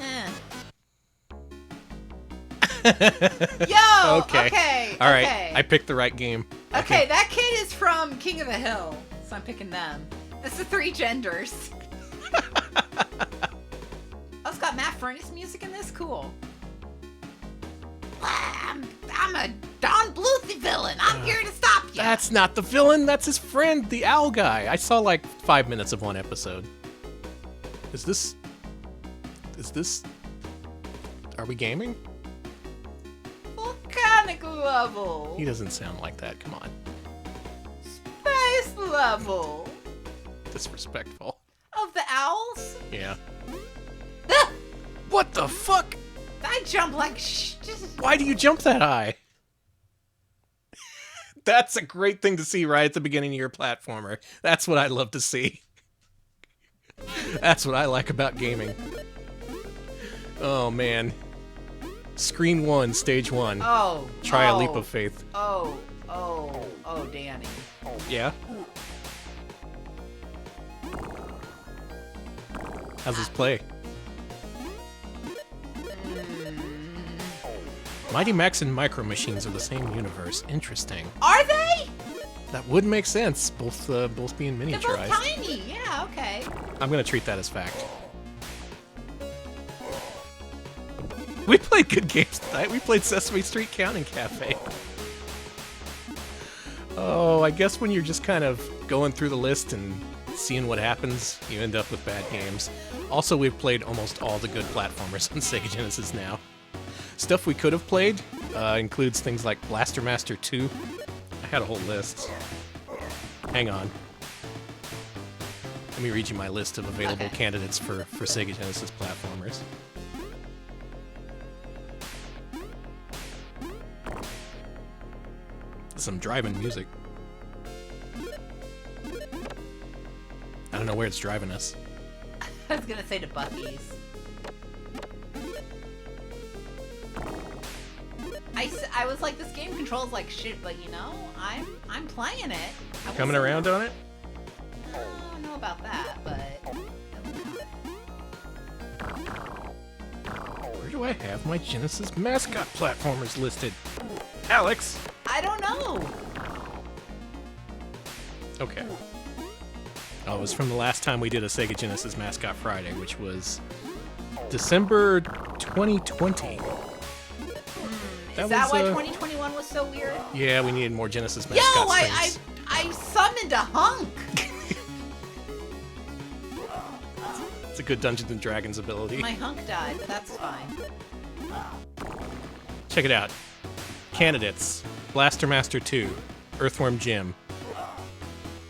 eh. Yo. Okay. All right. Okay. I picked the right game. I Okay, think- that kid is from King of the Hill, so I'm picking them. That's the three genders. Oh, it's got Matt Furnace music in this? Cool. I'm a Don Bluthie villain. I'm here to stop you. That's not the villain. That's his friend, the owl guy. I saw like 5 minutes of one episode. Is this... Are we gaming? Volcanic level. He doesn't sound like that. Come on. Space level. Disrespectful. Of the owls? Yeah. Ah! What the fuck? I jump like Why do you jump that high? That's a great thing to see right at the beginning of your platformer. That's what I love to see. That's what I like about gaming. Oh, man. Screen 1, stage 1. Oh. Try a oh, leap of faith. Oh, Danny. Yeah? How's this play? Mighty Max and Micro Machines are the same universe. Interesting. Are they? That would make sense, both being They're both miniaturized. tiny. Yeah, okay. I'm gonna treat that as fact. We played good games tonight. We played Sesame Street Counting Cafe. Oh, I guess when you're just kind of going through the list and seeing what happens, you end up with bad games. Also, we've played almost all the good platformers on Sega Genesis now. Stuff we could have played includes things like Blaster Master 2. I had a whole list. Hang on. Let me read you my list of available Okay. candidates for Sega Genesis platformers. Some driving music. I don't know where it's driving us. I was gonna say to Bucky's. I was like, this game controls like shit, but you know, I'm playing it. I Coming wasn't- around on it? I don't know about that, but Where do I have my Genesis Mascot platformers listed? Alex! I don't know. Okay. Oh, it was from the last time we did a Sega Genesis Mascot Friday, which was December 2020. Is that was, why 2021 was so weird? Yeah, we needed more Genesis Yo, mascot I strings. summoned a hunk. It's a good Dungeons and Dragons ability. My hunk died, but that's fine. Check it out. Candidates: Blaster Master 2, Earthworm Jim,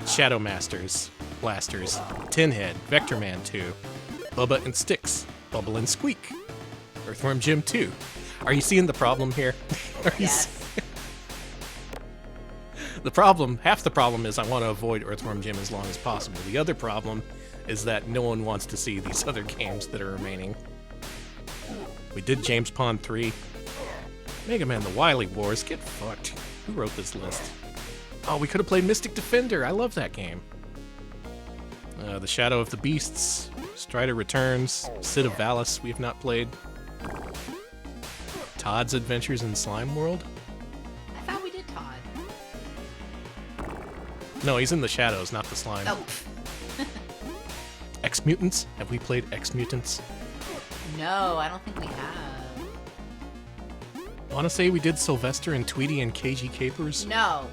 Shadow Masters, Blasters, Tin Head, Vector Man 2, Bubba and Sticks, Bubble and Squeak, Earthworm Jim 2. Are you seeing the problem here? Are you Yes. half the problem is I want to avoid Earthworm Jim as long as possible. The other problem is that no one wants to see these other games that are remaining. We did James Pond 3. Mega Man The Wily Wars, get fucked. Who wrote this list? Oh, we could have played Mystic Defender. I love that game. The Shadow of the Beasts, Strider Returns, Sid of Valis, we have not played. Todd's Adventures in Slime World? I thought we did Todd. No, he's in the shadows, not the slime. Oh, X-Mutants? Have we played X-Mutants? no, I don't think we have. I want to say we did Sylvester and Tweety and KG Capers. No.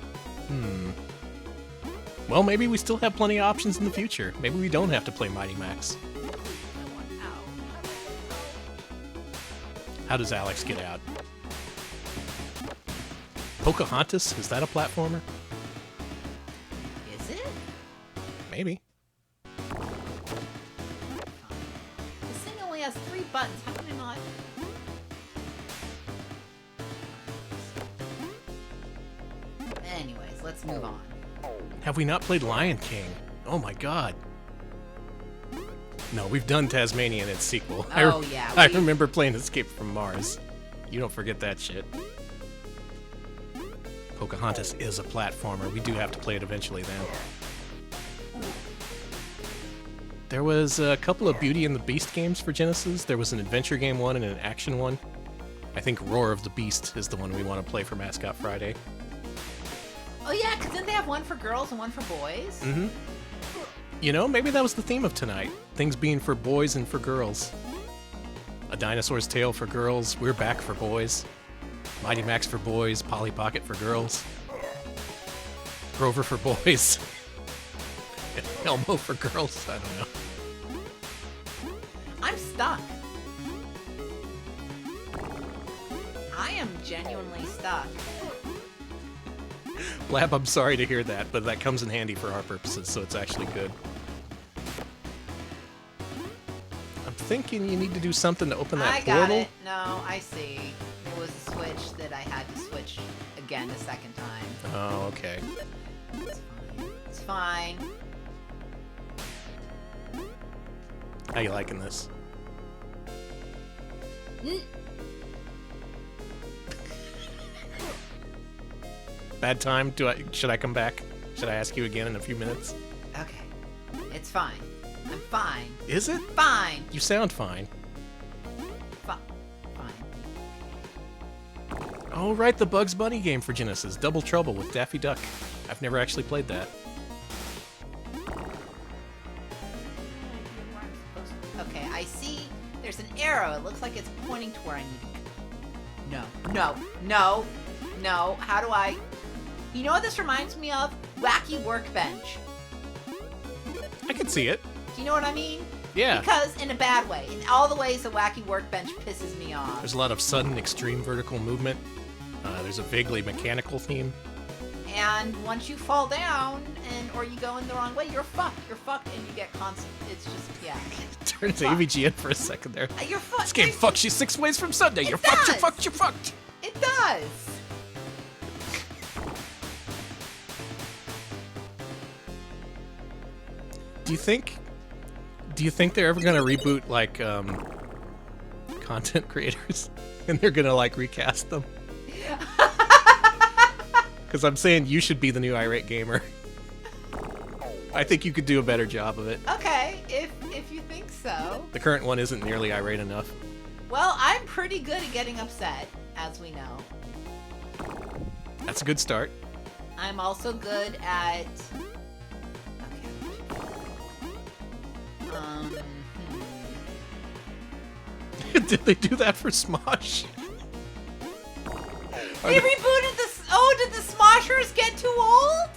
Well, maybe we still have plenty of options in the future. Maybe we don't have to play Mighty Max. How does Alex get out? Pocahontas? Is that a platformer? Is it? Maybe. This thing only has 3 buttons. How can I not? Anyways, let's move on. Have we not played Lion King? Oh my god. No, we've done Tasmania and its sequel. Oh, yeah, I we- remember playing Escape from Mars. You don't forget that shit. Pocahontas is a platformer. We do have to play it eventually then. There was a couple of Beauty and the Beast games for Genesis. There was an adventure game one and an action one. I think Roar of the Beast is the one we want to play for Mascot Friday. Oh yeah, because didn't they have one for girls and one for boys? Mm-hmm. You know, maybe that was the theme of tonight. Things being for boys and for girls. A Dinosaur's Tale for girls, We're Back for boys. Mighty Max for boys, Polly Pocket for girls. Grover for boys. Elmo for girls, I don't know. I'm stuck. I am genuinely stuck. Blab, I'm sorry to hear that, but that comes in handy for our purposes, so it's actually good. I'm thinking you need to do something to open that I portal. got it. No, I see. It was a switch that I had to switch again a second time. Oh, okay. It's fine. It's fine. How you liking this? Bad time? Should I come back? Should I ask you again in a few minutes? Okay. It's fine. I'm fine. Is it? Fine. You sound fine. Fine. Oh, right, the Bugs Bunny game for Genesis, Double Trouble with Daffy Duck. I've never actually played that. Okay, I see there's an arrow. It looks like it's pointing to where I need to go. No. How do I... You know what this reminds me of? Wacky Workbench. I can see it. Do you know what I mean? Yeah. Because in a bad way. In all the ways a Wacky Workbench pisses me off. There's a lot of sudden extreme vertical movement. There's a vaguely mechanical theme. And once you fall down or you go in the wrong way, you're fucked. You're fucked and you get constant. It's just, yeah. Turn to Fuck. AVGN for a second there. You're fucked. This game fucks you 6 ways from Sunday. You're fucked, you're fucked, you're fucked. It does. Do you think they're ever gonna reboot like content creators and they're gonna like recast them? Because I'm saying you should be the new irate gamer. I think you could do a better job of it. Okay, if you think so. The current one isn't nearly irate enough. Well, I'm pretty good at getting upset, as we know. That's a good start. I'm also good at... Did they do that for Smosh? They rebooted this. Oh, did the Smoshers get too old?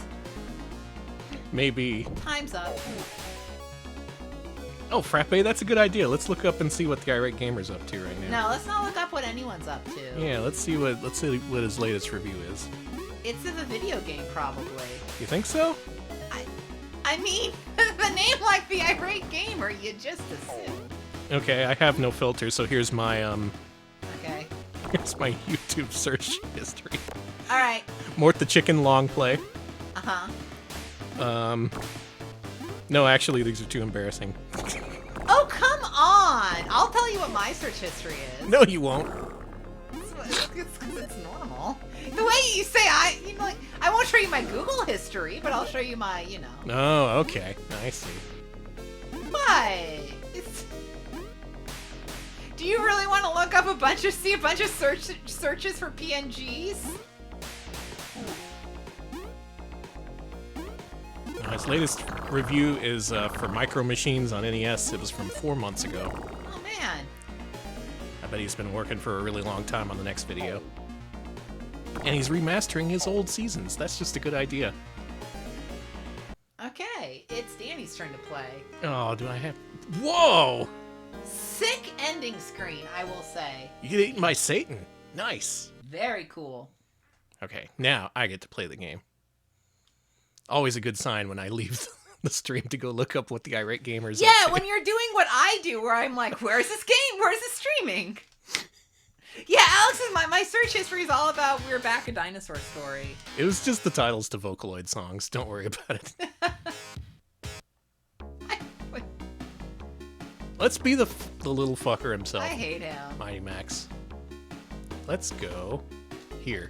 Maybe. Time's up. Oh, Frappe, that's a good idea. Let's look up and see what the Irate Gamer's up to right now. No, let's not look up what anyone's up to. Yeah, let's see what his latest review is. It's of a video game, probably. You think so? I mean, the name like the Irate Gamer, you just assume. Okay, I have no filter, so here's my Okay. here's my YouTube search history. All right. Mort the Chicken long play. Uh-huh. No, actually, these are too embarrassing. Oh, come on! I'll tell you what my search history is. No, you won't. It's normal. The way you say I won't show you my Google history, but I'll show you my, Oh, okay. I see. What? Do you really want to look up a bunch of searches for PNGs? His latest review is for Micro Machines on NES. It was from 4 months ago. Oh man. I bet he's been working for a really long time on the next video. And he's remastering his old seasons. That's just a good idea. Okay, it's Danny's turn to play. Oh, do I have... Whoa! Sick ending screen, I will say. You get eaten by Satan. Nice. Very cool. Okay, now I get to play the game. Always a good sign when I leave the stream to go look up what the Irate Gamer's up Yeah, to. when you're doing what I do, where I'm like, where's this game? Where's this streaming? Yeah, Alex, my search history is all about We're Back, a Dinosaur Story. It was just the titles to Vocaloid songs. Don't worry about it. Let's be the little fucker himself. I hate him. Mighty Max. Let's go here.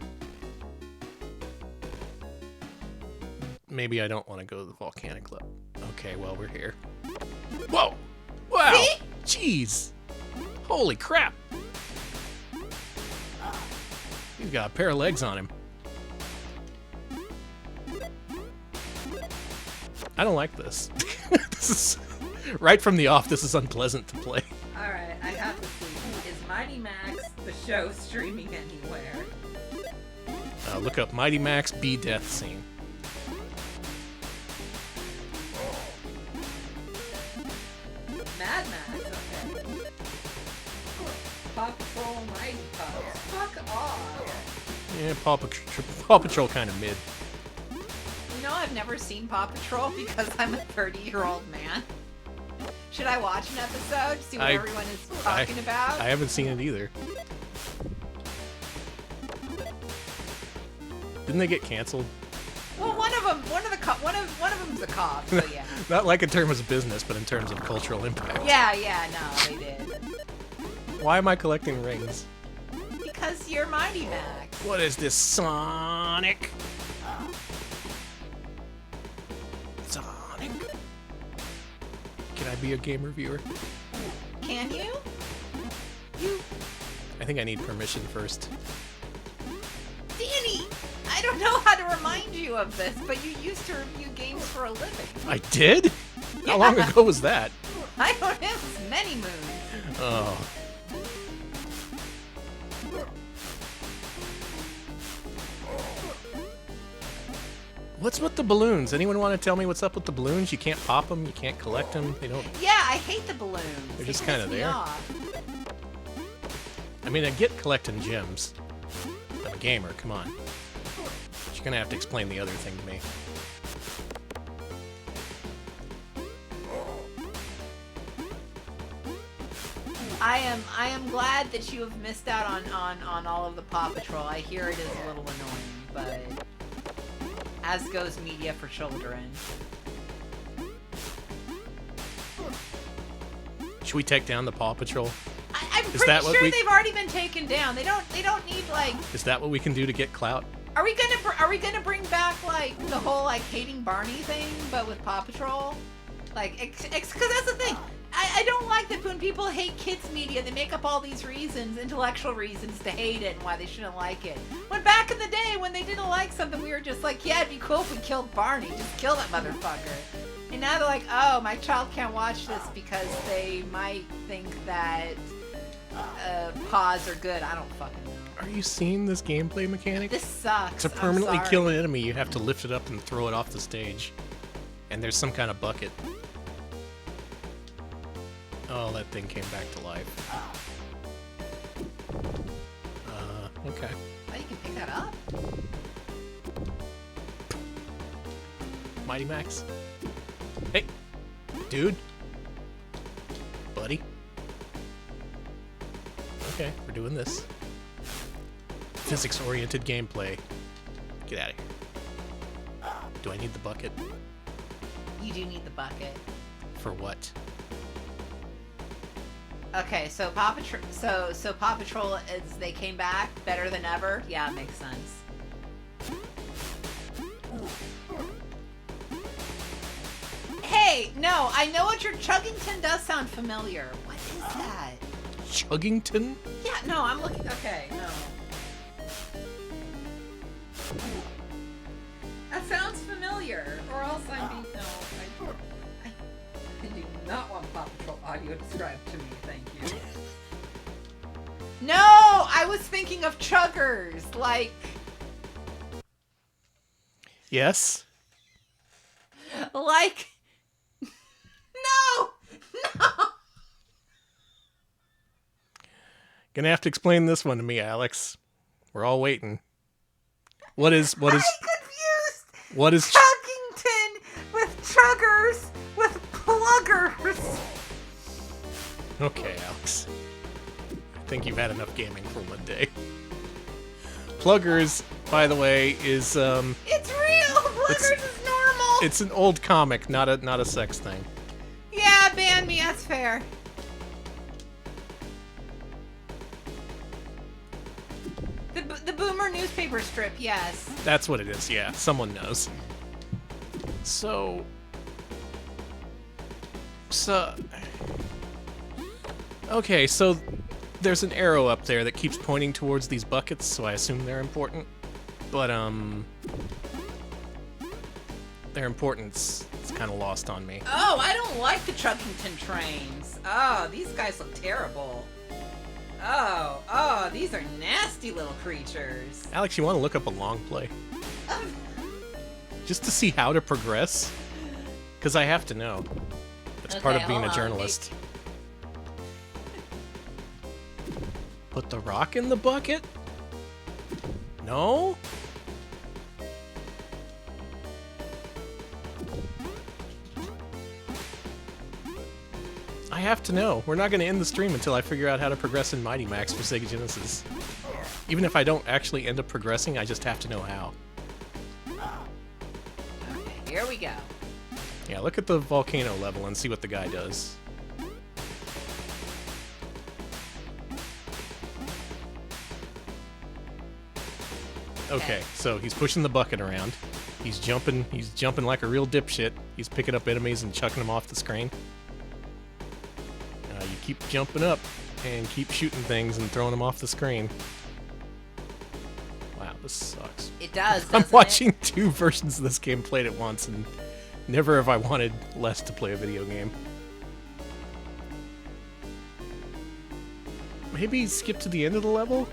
Maybe I don't want to go to the Volcanic Club. Okay, well, we're here. Whoa! Wow! See? Jeez! Holy crap! He's got a pair of legs on him. I don't like this. This is... Right from the off, this is unpleasant to play. Alright, I have to see. Is Mighty Max the show streaming anywhere? Look up Mighty Max B Death Scene. Mad Max, okay. Paw Patrol Mighty Pups. Fuck off. Yeah, Paw Patrol kind of mid. You know, I've never seen Paw Patrol because I'm a 30-year-old man. Should I watch an episode? See what everyone is talking about? I haven't seen it either. Didn't they get canceled? Well, one of them's a cop, so yeah. Not like in terms of business, but in terms of cultural impact. Yeah, no, they did. Why am I collecting rings? Because you're Mighty Max. What is this, Sonic? Sonic. Can I be a game reviewer? Can you? I think I need permission first. Danny, I don't know how to remind you of this, but you used to review games for a living. I did? How long ago was that? I don't know, it's many moons. Oh. What's with the balloons? Anyone want to tell me what's up with the balloons? You can't pop them, you can't collect them, they don't... Yeah, I hate the balloons. They're just They kinda piss me there. off. I mean, I get collecting gems. I'm a gamer, come on. But you're gonna have to explain the other thing to me. I am glad that you have missed out on all of the Paw Patrol. I hear it is a little annoying, but as goes media for children. Should we take down the Paw Patrol? I'm Is pretty that what sure we- they've already been taken down. They don't need like. Is that what we can do to get clout? Are we gonna bring back like the whole like hating Barney thing, but with Paw Patrol? Like, because that's the thing. I don't like that when people hate kids media, they make up all these reasons, intellectual reasons to hate it and why they shouldn't like it. When back in the day, when they didn't like something, we were just like, yeah, it'd be cool if we killed Barney. Just kill that motherfucker. And now they're like, oh, my child can't watch this because they might think that paws are good. I don't fucking know. Are you seeing this gameplay mechanic? This sucks. To permanently I'm sorry. kill an enemy, you have to lift it up and throw it off the stage. And there's some kind of bucket. Oh, that thing came back to life. Okay. Oh, you can pick that up? Mighty Max. Hey! Dude! Buddy? Okay, we're doing this. Physics-oriented gameplay. Get out of here. Do I need the bucket? You do need the bucket. For what? Okay, so Paw Patrol, so Paw Patrol is they came back better than ever. Yeah, it makes sense. Hey, no, I know what your Chuggington does sound familiar. What is that? Chuggington? Yeah, no, I'm looking. Okay, no. That sounds familiar. Or else I'm being... No, I do not want Paw Patrol audio described to me, thank you. No, I was thinking of Chuggers, like... Yes? Like... No! No! Gonna have to explain this one to me, Alex. We're all waiting. What is... I'm confused! What is... Chuggington with Chuggers with Pluggers! Okay, Alex. I think you've had enough gaming for one day. Pluggers, by the way, is It's real! Pluggers is normal! it's an old comic, not a sex thing. Yeah, ban me, that's fair. The Boomer newspaper strip, yes. That's what it is, yeah. Someone knows. So... Okay, so there's an arrow up there that keeps pointing towards these buckets, so I assume they're important. But, their importance is kind of lost on me. Oh, I don't like the Chuggington trains. Oh, these guys look terrible. Oh, these are nasty little creatures. Alex, you want to look up a long play? Just to see how to progress? Because I have to know. It's part Okay, of being hold a on. journalist. Put the rock in the bucket? No? I have to know. We're not going to end the stream until I figure out how to progress in Mighty Max for Sega Genesis. Even if I don't actually end up progressing, I just have to know how. Okay, here we go. Yeah, look at the volcano level and see what the guy does. Okay, so he's pushing the bucket around. He's jumping like a real dipshit. He's picking up enemies and chucking them off the screen. You keep jumping up and keep shooting things and throwing them off the screen. Wow, this sucks. It does, I'm doesn't watching two versions of this game played at once, and never have I wanted less to play a video game. Maybe skip to the end of the level?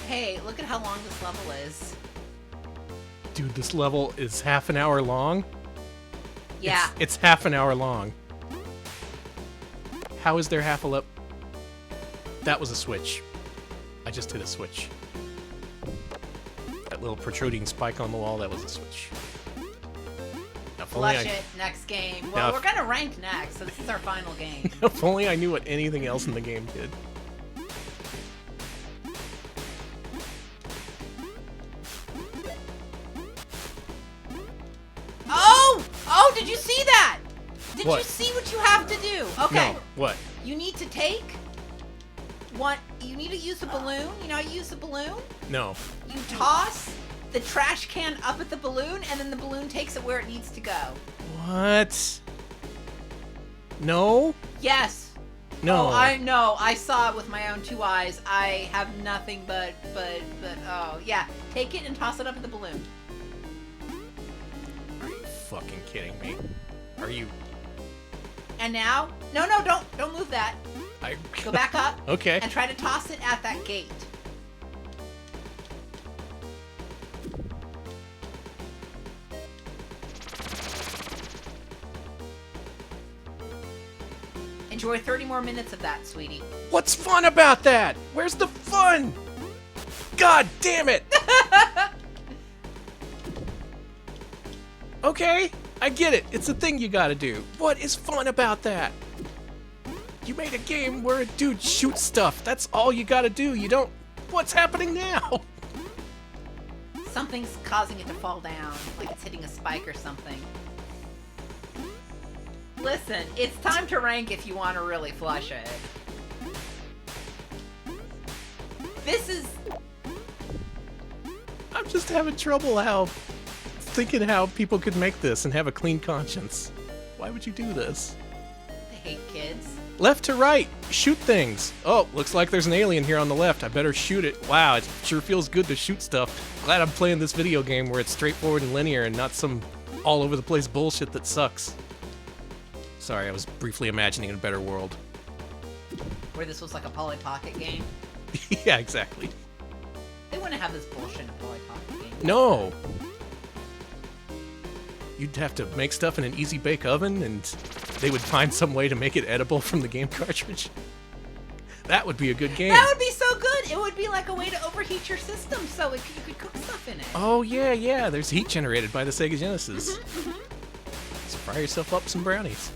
Hey, look at how long this level is. Dude, this level is half an hour long? Yeah. It's half an hour long. How is there half a level? That was a switch. I just hit a switch. That little protruding spike on the wall, that was a switch. Now, if only Flush I- it, next game. Now, Well, if- we're gonna rank next, so this is our final game. If only I knew what anything else in the game did. Oh, did you see that? Did What? you see what you have to do? Okay. No, what? You need to take you need to use a balloon. You know how you use a balloon? No. You toss the trash can up at the balloon, and then the balloon takes it where it needs to go. What? No? Yes. No. Oh, I know. I saw it with my own two eyes. I have nothing but oh, yeah. Take it and toss it up at the balloon. Are you fucking kidding me? Are you... And now? No, don't move that. Go back up. Okay. And try to toss it at that gate. Enjoy 30 more minutes of that, sweetie. What's fun about that? Where's the fun? God damn it! Okay, I get it. It's a thing you gotta do. What is fun about that? You made a game where a dude shoots stuff. That's all you gotta do. You don't... What's happening now? Something's causing it to fall down, like it's hitting a spike or something. Listen, it's time to rank if you want to really flush it. This is... I'm just having trouble thinking how people could make this and have a clean conscience. Why would you do this? They hate kids. Left to right, shoot things. Oh, looks like there's an alien here on the left. I better shoot it. Wow, it sure feels good to shoot stuff. Glad I'm playing this video game where it's straightforward and linear and not some all over the place bullshit that sucks. Sorry, I was briefly imagining a better world. Where this was like a Polly Pocket game. Yeah, exactly. They wouldn't have this bullshit in a Polly Pocket game. No. You'd have to make stuff in an easy bake oven, and they would find some way to make it edible from the game cartridge. That would be a good game. That would be so good. It would be like a way to overheat your system so you could cook stuff in it. Oh, yeah. There's heat generated by the Sega Genesis. So fry yourself up some brownies.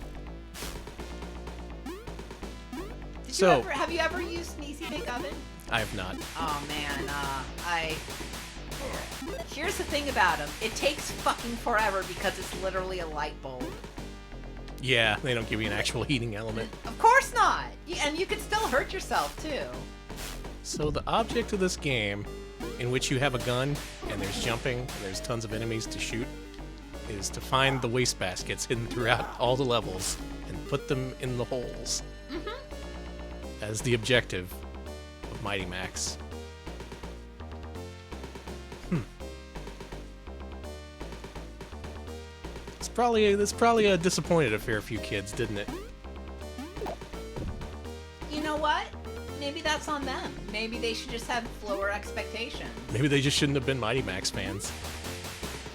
Have you ever used an easy bake oven? I have not. Oh man, here's the thing about them. It takes fucking forever because it's literally a light bulb. Yeah, they don't give you an actual heating element. Of course not. And you could still hurt yourself too. So the object of this game, in which you have a gun and there's jumping and there's tons of enemies to shoot, is to find the wastebaskets hidden throughout all the levels and put them in the holes. As the objective of Mighty Max. This probably disappointed a fair few kids, didn't it? You know what? Maybe that's on them. Maybe they should just have lower expectations. Maybe they just shouldn't have been Mighty Max fans.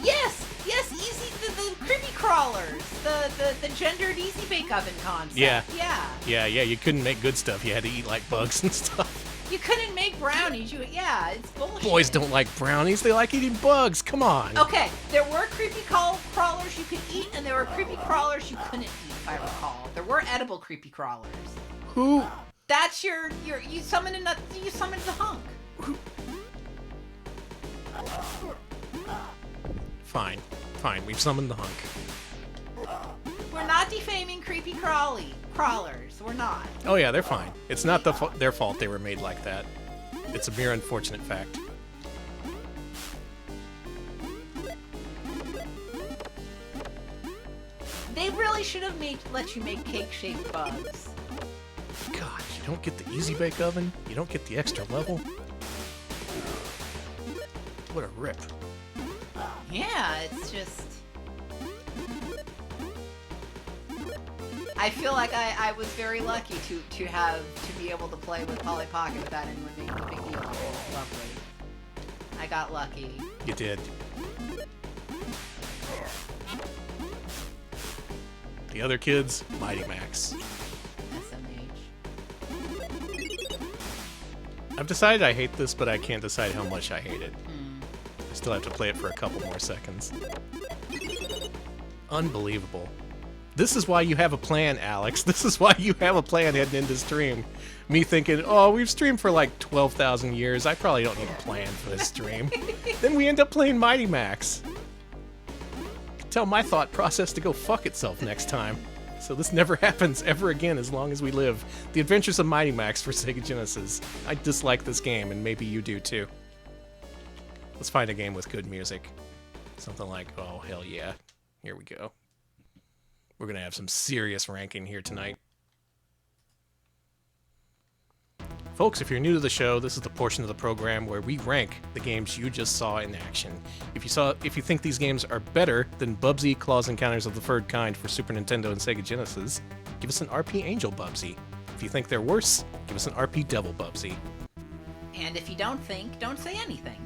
Yes, easy. The creepy crawlers, the gendered easy bake oven concept. Yeah. You couldn't make good stuff. You had to eat like bugs and stuff. You couldn't make brownies. It's bullshit. Boys don't like brownies. They like eating bugs. Come on. Okay, there were creepy crawlers you could eat, and there were creepy crawlers you couldn't eat, if I recall. There were edible creepy crawlers. Who? That's you summoned the hunk. Fine. We've summoned the hunk. We're not defaming creepy crawlers. We're not. Oh yeah, they're fine. It's not their fault they were made like that. It's a mere unfortunate fact. They really should have let you make cake-shaped bugs. God, you don't get the easy bake oven? You don't get the extra level? What a rip. Yeah, it's just... I feel like I was very lucky to be able to play with Polly Pocket without anyone making a big deal. It was lovely. I got lucky. You did. The other kids, Mighty Max. SMH. I've decided I hate this, but I can't decide how much I hate it. I still have to play it for a couple more seconds. Unbelievable. This is why you have a plan, Alex. This is why you have a plan heading into stream. Me thinking, oh, we've streamed for like 12,000 years. I probably don't need a plan for this stream. Then we end up playing Mighty Max. Tell my thought process to go fuck itself next time. So this never happens ever again as long as we live. The Adventures of Mighty Max for Sega Genesis. I dislike this game, and maybe you do too. Let's find a game with good music. Something like, oh, hell yeah. Here we go. We're going to have some serious ranking here tonight. Folks, if you're new to the show, this is the portion of the program where we rank the games you just saw in action. If you think these games are better than Bubsy Claws Encounters of the Third Kind for Super Nintendo and Sega Genesis, give us an RP Angel Bubsy. If you think they're worse, give us an RP Devil Bubsy. And if you don't think, don't say anything.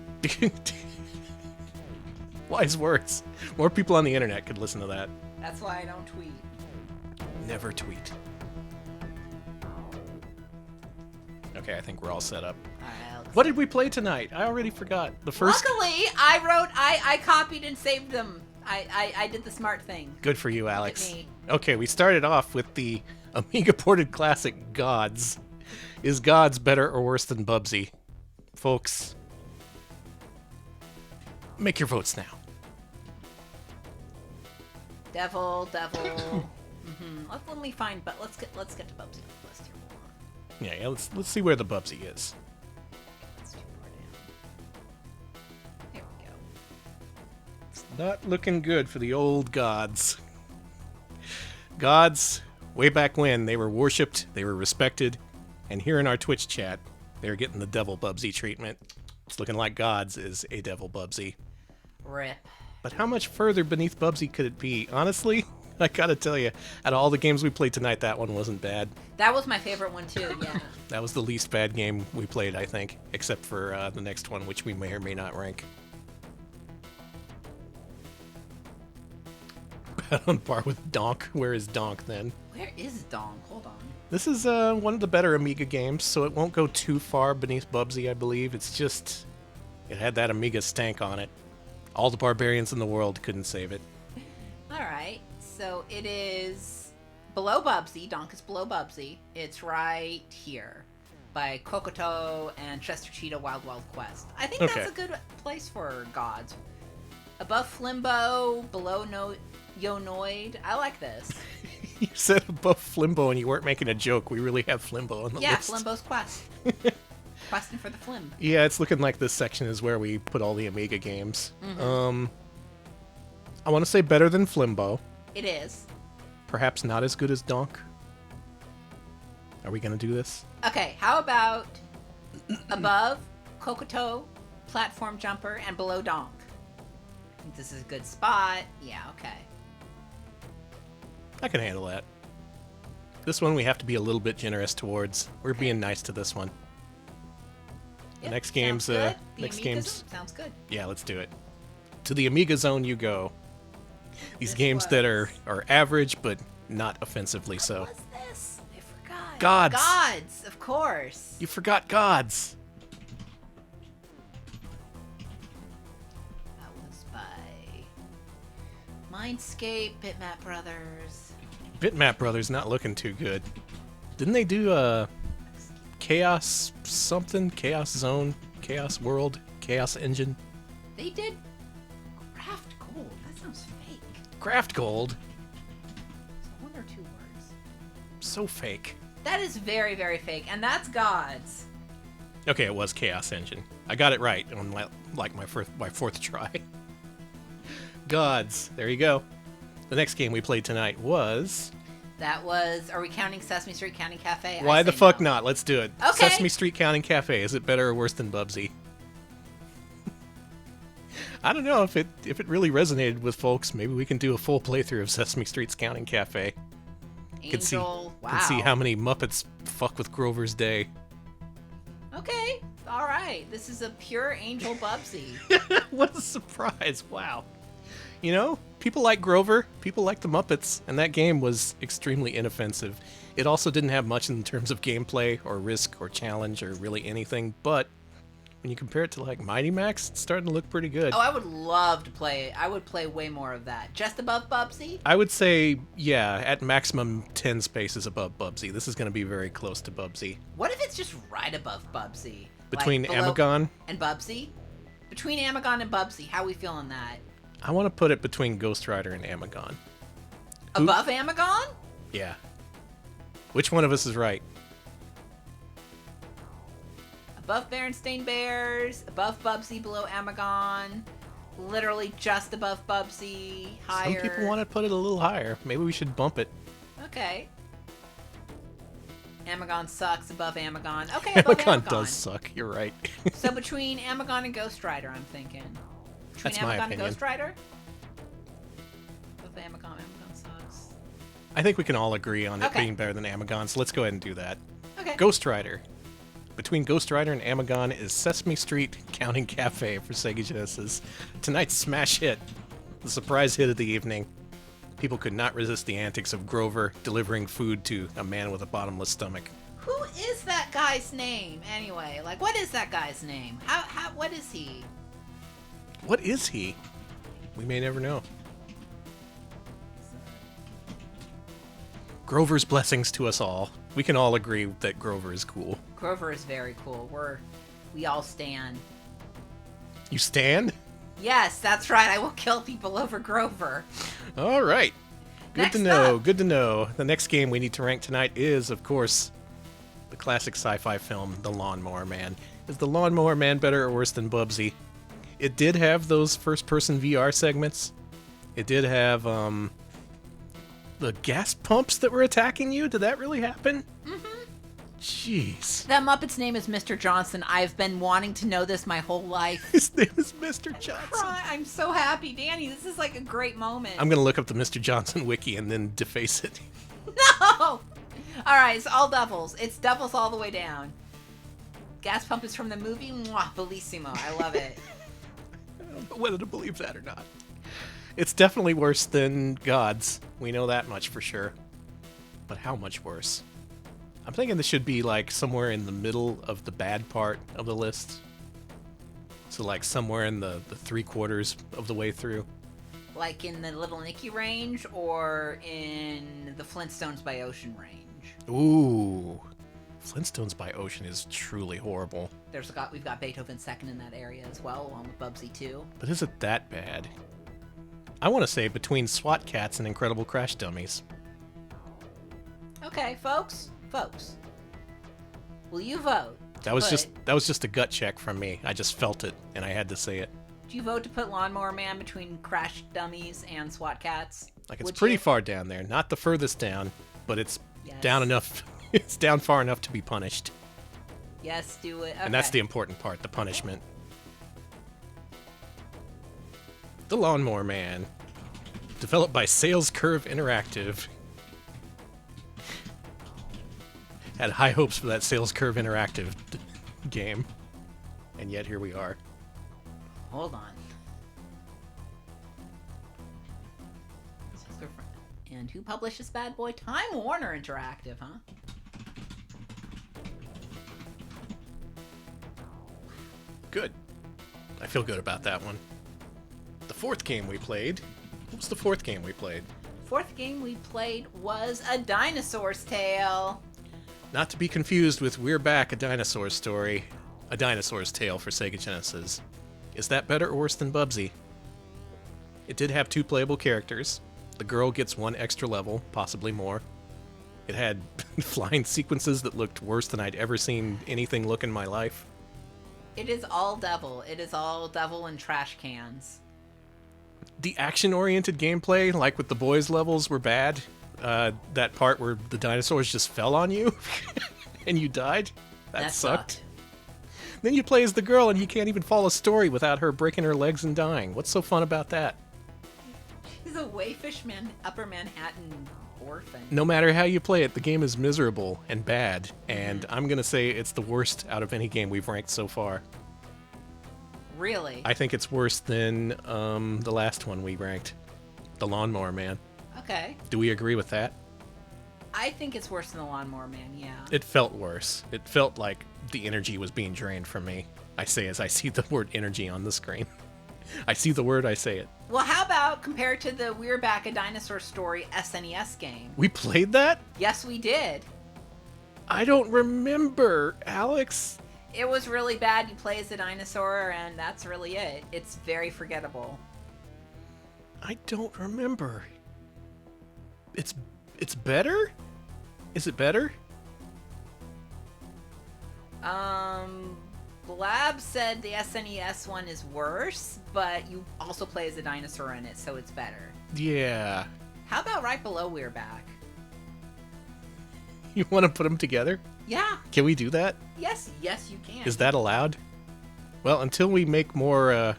Wise words. More people on the internet could listen to that. That's why I don't tweet. Never tweet. Okay, I think we're all set up. Alright, What did we play tonight? I already forgot. The first. Luckily, I copied and saved them. I did the smart thing. Good for you, Look at Alex. me. Okay, we started off with the Amiga ported classic Gods. Is Gods better or worse than Bubsy? Folks, make your votes now. Devil. Let me find. But let's get to Bubsy on the list here. Yeah, let's see where the Bubsy is. It's too far down. There we go. It's not looking good for the old Gods. Gods, way back when, they were worshipped, they were respected, and here in our Twitch chat, they're getting the Devil Bubsy treatment. It's looking like Gods is a Devil Bubsy. Rip. But how much further beneath Bubsy could it be? Honestly, I gotta tell you, out of all the games we played tonight, that one wasn't bad. That was my favorite one too. Yeah. That was the least bad game we played, I think, except for the next one, which we may or may not rank. On par with Donk. Where is Donk then? Where is Dong? Hold on. This is one of the better Amiga games, so it won't go too far beneath Bubsy, I believe. It's just, it had that Amiga stank on it. All the barbarians in the world couldn't save it. All right. So it is below Bubsy. Donk is below Bubsy. It's right here by Kokoto and Chester Cheetah Wild Wild Quest. I think Okay. that's a good place for Gods. Above Flimbo, below Yonoid. I like this. You said above Flimbo and you weren't making a joke. We really have Flimbo on the Yeah, list. Flimbo's Quest. Questing for the Flim. Yeah, it's looking like this section is where we put all the Amiga games. Mm-hmm. I want to say better than Flimbo. It is. Perhaps not as good as Donk. Are we going to do this? Okay, how about above Kokoto, Platform Jumper, and below Donk? I think this is a good spot. Yeah, okay. I can handle that. This one we have to be a little bit generous towards. We're being nice to this one. The Yep, next game's sounds good. The next Amiga game's zone sounds good. yeah, let's do it. To the Amiga zone you go. These This games that are was- average but not offensively so. What's this? I forgot. Gods. Gods, of course. You forgot Gods. That was by Mindscape, Bitmap Brothers. Bitmap Brothers not looking too good. Didn't they do Chaos something? Chaos Zone? Chaos World? Chaos Engine? They did Craft Gold. That sounds fake. Craft Gold? It's one or two words. So fake. That is very, very fake, and that's Gods. Okay, it was Chaos Engine. I got it right on my fourth try. Gods. There you go. The next game we played tonight was... That was. Are we counting Sesame Street Counting Cafe? I Why the say fuck no. not? Let's do it. Okay. Sesame Street Counting Cafe. Is it better or worse than Bubsy? I don't know if it really resonated with folks. Maybe we can do a full playthrough of Sesame Street's Counting Cafe. Angel. Wow. Can see how many Muppets fuck with Grover's Day. Okay. All right. This is a pure Angel Bubsy. What a surprise! Wow. You know, people like Grover, people like the Muppets, and that game was extremely inoffensive. It also didn't have much in terms of gameplay or risk or challenge or really anything, but when you compare it to like Mighty Max, it's starting to look pretty good. Oh, I would love to play it. I would play way more of that. Just above Bubsy? I would say, yeah, at maximum 10 spaces above Bubsy. This is going to be very close to Bubsy. What if it's just right above Bubsy? Between Like below- Amagon, and Bubsy? Between Amagon and Bubsy, how we feeling that? I want to put it between Ghost Rider and Amagon. Who- Above Amagon? Yeah. Which one of us is right? Above Berenstain Bears, above Bubsy, below Amagon, literally just above Bubsy, higher. Some people want to put it a little higher. Maybe we should bump it. Okay. Amagon sucks above Amagon. Okay, above Amagon Amagon. does suck. You're right. So between Amagon and Ghost Rider, I'm thinking. Between That's my Amagon and opinion. Ghost Rider? Above Amagon, Amagon sucks. I think we can all agree on it Okay. being better than Amagon, so let's go ahead and do that. Okay. Ghost Rider. Between Ghost Rider and Amagon is Sesame Street Counting Cafe for Sega Genesis. Tonight's smash hit, the surprise hit of the evening. People could not resist the antics of Grover delivering food to a man with a bottomless stomach. Who is that guy's name, anyway? Like, what is that guy's name? What is he? What is he? We may never know. Grover's blessings to us all. We can all agree that Grover is cool. Grover is very cool. We all stand. You stand? Yes, that's right. I will kill people over Grover. All right. Good Next to know. up. Good to know. The next game we need to rank tonight is, of course, the classic sci-fi film, The Lawnmower Man. Is The Lawnmower Man better or worse than Bubsy? It did have those first-person VR segments. It did have the gas pumps that were attacking you. Did that really happen? Mm-hmm. Jeez. That Muppet's name is Mr. Johnson. I've been wanting to know this my whole life. His name is Mr. Johnson. I'm so happy, Danny. This is like a great moment. I'm gonna look up the Mr. Johnson wiki and then deface it. No! All right, it's all doubles. It's doubles all the way down. Gas pump is from the movie. Mwah, bellissimo. I love it. I don't know whether to believe that or not. It's definitely worse than Gods. We know that much for sure. But how much worse? I'm thinking this should be like somewhere in the middle of the bad part of the list. So like somewhere in the 3/4 of the way through. Like in the Little Nicky range or in the Flintstones by Ocean range. Ooh. Flintstones by Ocean is truly horrible. We've got Beethoven second in that area as well, along with Bubsy too. But is it that bad? I want to say between SWAT Cats and Incredible Crash Dummies. Okay, folks. Will you vote? That was just a gut check from me. I just felt it and I had to say it. Do you vote to put Lawnmower Man between Crash Dummies and SWAT Cats? Like it's Would pretty you? far down there. Not the furthest down, but it's Yes. down enough. It's down far enough to be punished. Yes, do it. Okay. And that's the important part, the punishment. The Lawnmower Man. Developed by Sales Curve Interactive. Had high hopes for that Sales Curve Interactive game. And yet here we are. Hold on. And who published this bad boy? Time Warner Interactive, huh? Good. I feel good about that one. The fourth game we played. What was the fourth game we played? Fourth game we played was A Dinosaur's Tale. Not to be confused with We're Back, A Dinosaur Story. A Dinosaur's Tale for Sega Genesis. Is that better or worse than Bubsy? It did have 2 playable characters. The girl gets 1 extra level, possibly more. It had flying sequences that looked worse than I'd ever seen anything look in my life. It is all devil. It is all devil and trash cans. The action-oriented gameplay, like with the boys' levels, were bad. That part where the dinosaurs just fell on you and you died, that sucked. Then you play as the girl and you can't even follow a story without her breaking her legs and dying. What's so fun about that? She's a Wayfish Upper Manhattan orphan. No matter how you play it, the game is miserable and bad, and I'm gonna say it's the worst out of any game we've ranked so far. Really? I think it's worse than the last one we ranked, The Lawnmower Man. Okay. Do we agree with that? I think it's worse than the Lawnmower Man, yeah. It felt worse. It felt like the energy was being drained from me. I say as I see the word energy on the screen. I see the word, I say it. Well, how about compared to the We're Back, A Dinosaur Story SNES game? We played that? Yes, we did. I don't remember, Alex. It was really bad. You play as a dinosaur, and that's really it. It's very forgettable. I don't remember. It's better? Is it better? Blab said the SNES one is worse, but you also play as a dinosaur in it, so it's better. Yeah. How about right below We're Back? You want to put them together? Yeah. Can we do that? Yes, you can. Is that allowed? Well, until we make more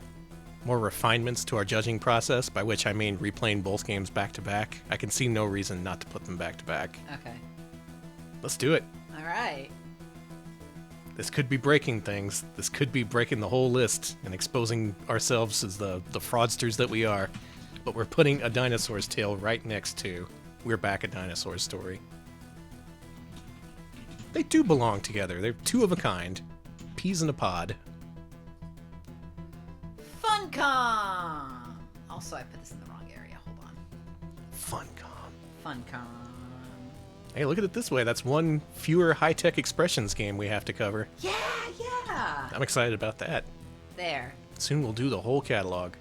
more refinements to our judging process, by which I mean replaying both games back to back, I can see no reason not to put them back to back. Okay. Let's do it. All right. This could be breaking things. This could be breaking the whole list and exposing ourselves as the fraudsters that we are. But we're putting A Dinosaur's Tale right next to We're Back, A Dinosaur Story. They do belong together. They're two of a kind. Peas in a pod. Funcom! Also, I put this in the wrong area. Hold on. Funcom. Funcom. Hey, look at it this way. That's one fewer high-tech expressions game we have to cover. Yeah! I'm excited about that. There. Soon we'll do the whole catalog.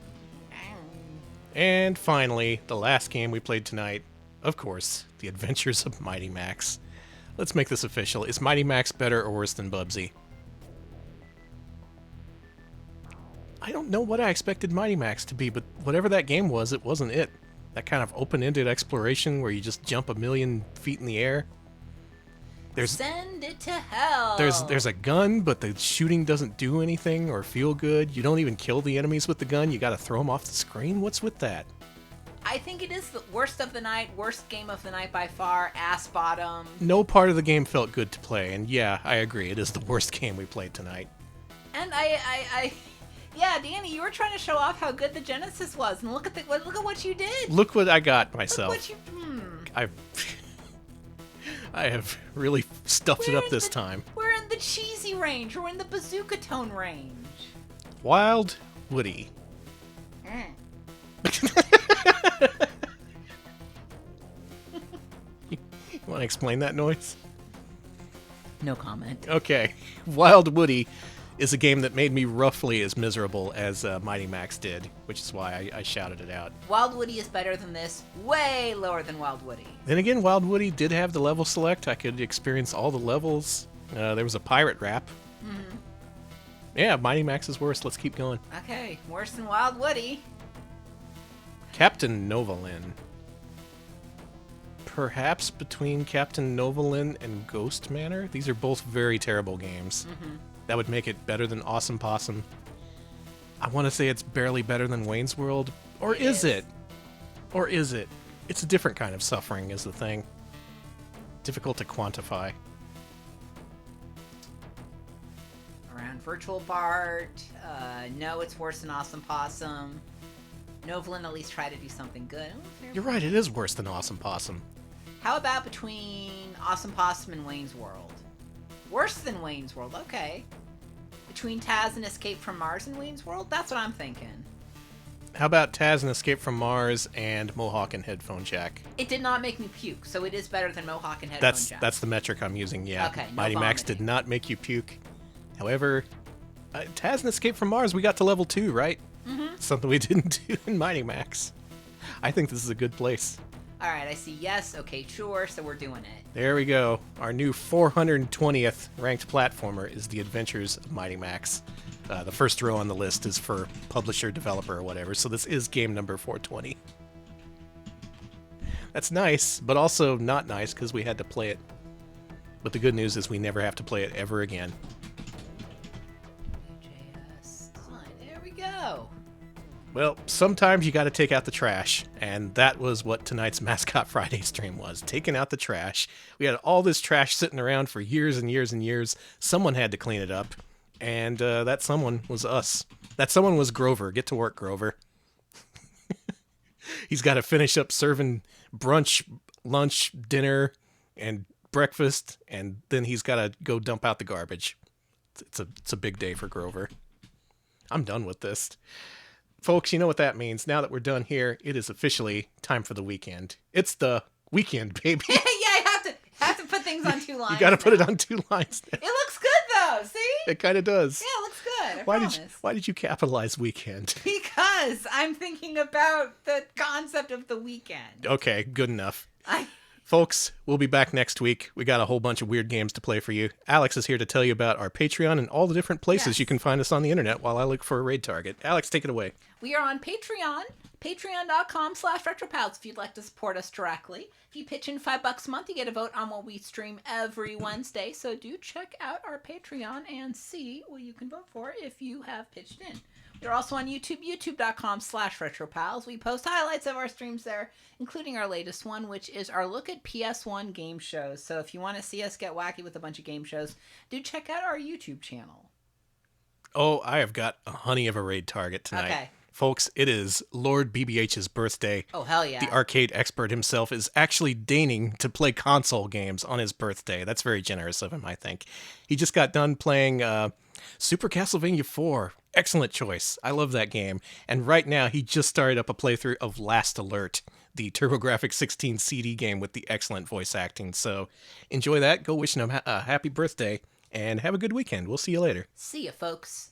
And finally, the last game we played tonight, of course, The Adventures of Mighty Max. Let's make this official. Is Mighty Max better or worse than Bubsy? I don't know what I expected Mighty Max to be, but whatever that game was, it wasn't it. That kind of open-ended exploration where you just jump 1,000,000 feet in the air. Send it to hell! There's a gun, but the shooting doesn't do anything or feel good. You don't even kill the enemies with the gun. You gotta throw them off the screen. What's with that? I think it is the worst of the night, worst game of the night by far, ass bottom. No part of the game felt good to play, and yeah, I agree. It is the worst game we played tonight. And yeah, Danny, you were trying to show off how good the Genesis was, and look at what you did. Look what I got myself. Look what you. I have really stuffed it up this time. We're in the cheesy range. We're in the bazooka tone range. Wild Woody. You want to explain that noise? No comment. Okay. Wild Woody is a game that made me roughly as miserable as Mighty Max did, which is why I shouted it out. Wild Woody is better than this. Way lower than Wild Woody. Then again, Wild Woody did have the level select. I could experience all the levels. There was a pirate rap. Mm-hmm. Yeah, Mighty Max is worse. Let's keep going. Okay, worse than Wild Woody. Captain Novalin. Perhaps between Captain Novalin and Ghost Manor? These are both very terrible games. Mm-hmm. That would make it better than Awesome Possum. I want to say it's barely better than Wayne's World. Or is it? Or is it? It's a different kind of suffering is the thing. Difficult to quantify. Around Virtual Bart. No, it's worse than Awesome Possum. Novalin at least tried to do something good. You're right, it is worse than Awesome Possum. How about between Awesome Possum and Wayne's World? Worse than Wayne's World, okay. Between Taz and Escape from Mars and Wayne's World? That's what I'm thinking. How about Taz and Escape from Mars and Mohawk and Headphone Jack? It did not make me puke, so it is better than Mohawk and Headphone Jack. That's the metric I'm using, yeah. Okay, no Mighty Max vomiting. did not make you puke. However, Taz and Escape from Mars, we got to level 2, right? Mm-hmm. Something we didn't do in Mighty Max. I think this is a good place. Alright, I see yes, okay, sure, so we're doing it. There we go. Our new 420th ranked platformer is The Adventures of Mighty Max. The first row on the list is for publisher, developer, or whatever, so this is game number 420. That's nice, but also not nice because we had to play it. But the good news is we never have to play it ever again. JS design, there we go. Well, sometimes you got to take out the trash, and that was what tonight's Mascot Friday stream was, taking out the trash. We had all this trash sitting around for years and years and years. Someone had to clean it up, and that someone was us. That someone was Grover. Get to work, Grover. He's got to finish up serving brunch, lunch, dinner, and breakfast, and then he's got to go dump out the garbage. It's a big day for Grover. I'm done with this. Folks, you know what that means. Now that we're done here, it is officially time for the weekend. It's the weekend, baby. Yeah, I have to put things on 2 lines. You got to put now. it on 2 lines now. It looks good though, see? It kind of does. Yeah, it looks good. I promise. Why did you capitalize weekend? Because I'm thinking about the concept of the weekend. Okay, good enough. Folks, we'll be back next week. We got a whole bunch of weird games to play for you. Alex is here to tell you about our Patreon and all the different places you can find us on the internet while I look for a raid target. Alex, take it away. We are on Patreon, patreon.com/retropals if you'd like to support us directly. If you pitch in $5 a month, you get a vote on what we stream every Wednesday. So do check out our Patreon and see what you can vote for if you have pitched in. They're also on YouTube, youtube.com/retropals. We post highlights of our streams there, including our latest one, which is our look at PS1 game shows. So if you want to see us get wacky with a bunch of game shows, do check out our YouTube channel. Oh, I have got a honey of a raid target tonight. Okay. Folks, it is Lord BBH's birthday. Oh, hell yeah. The arcade expert himself is actually deigning to play console games on his birthday. That's very generous of him, I think. He just got done playing Super Castlevania 4. Excellent choice. I love that game. And right now, he just started up a playthrough of Last Alert, the TurboGrafx 16 CD game with the excellent voice acting. So enjoy that. Go wishing him a happy birthday. And have a good weekend. We'll see you later. See ya, folks.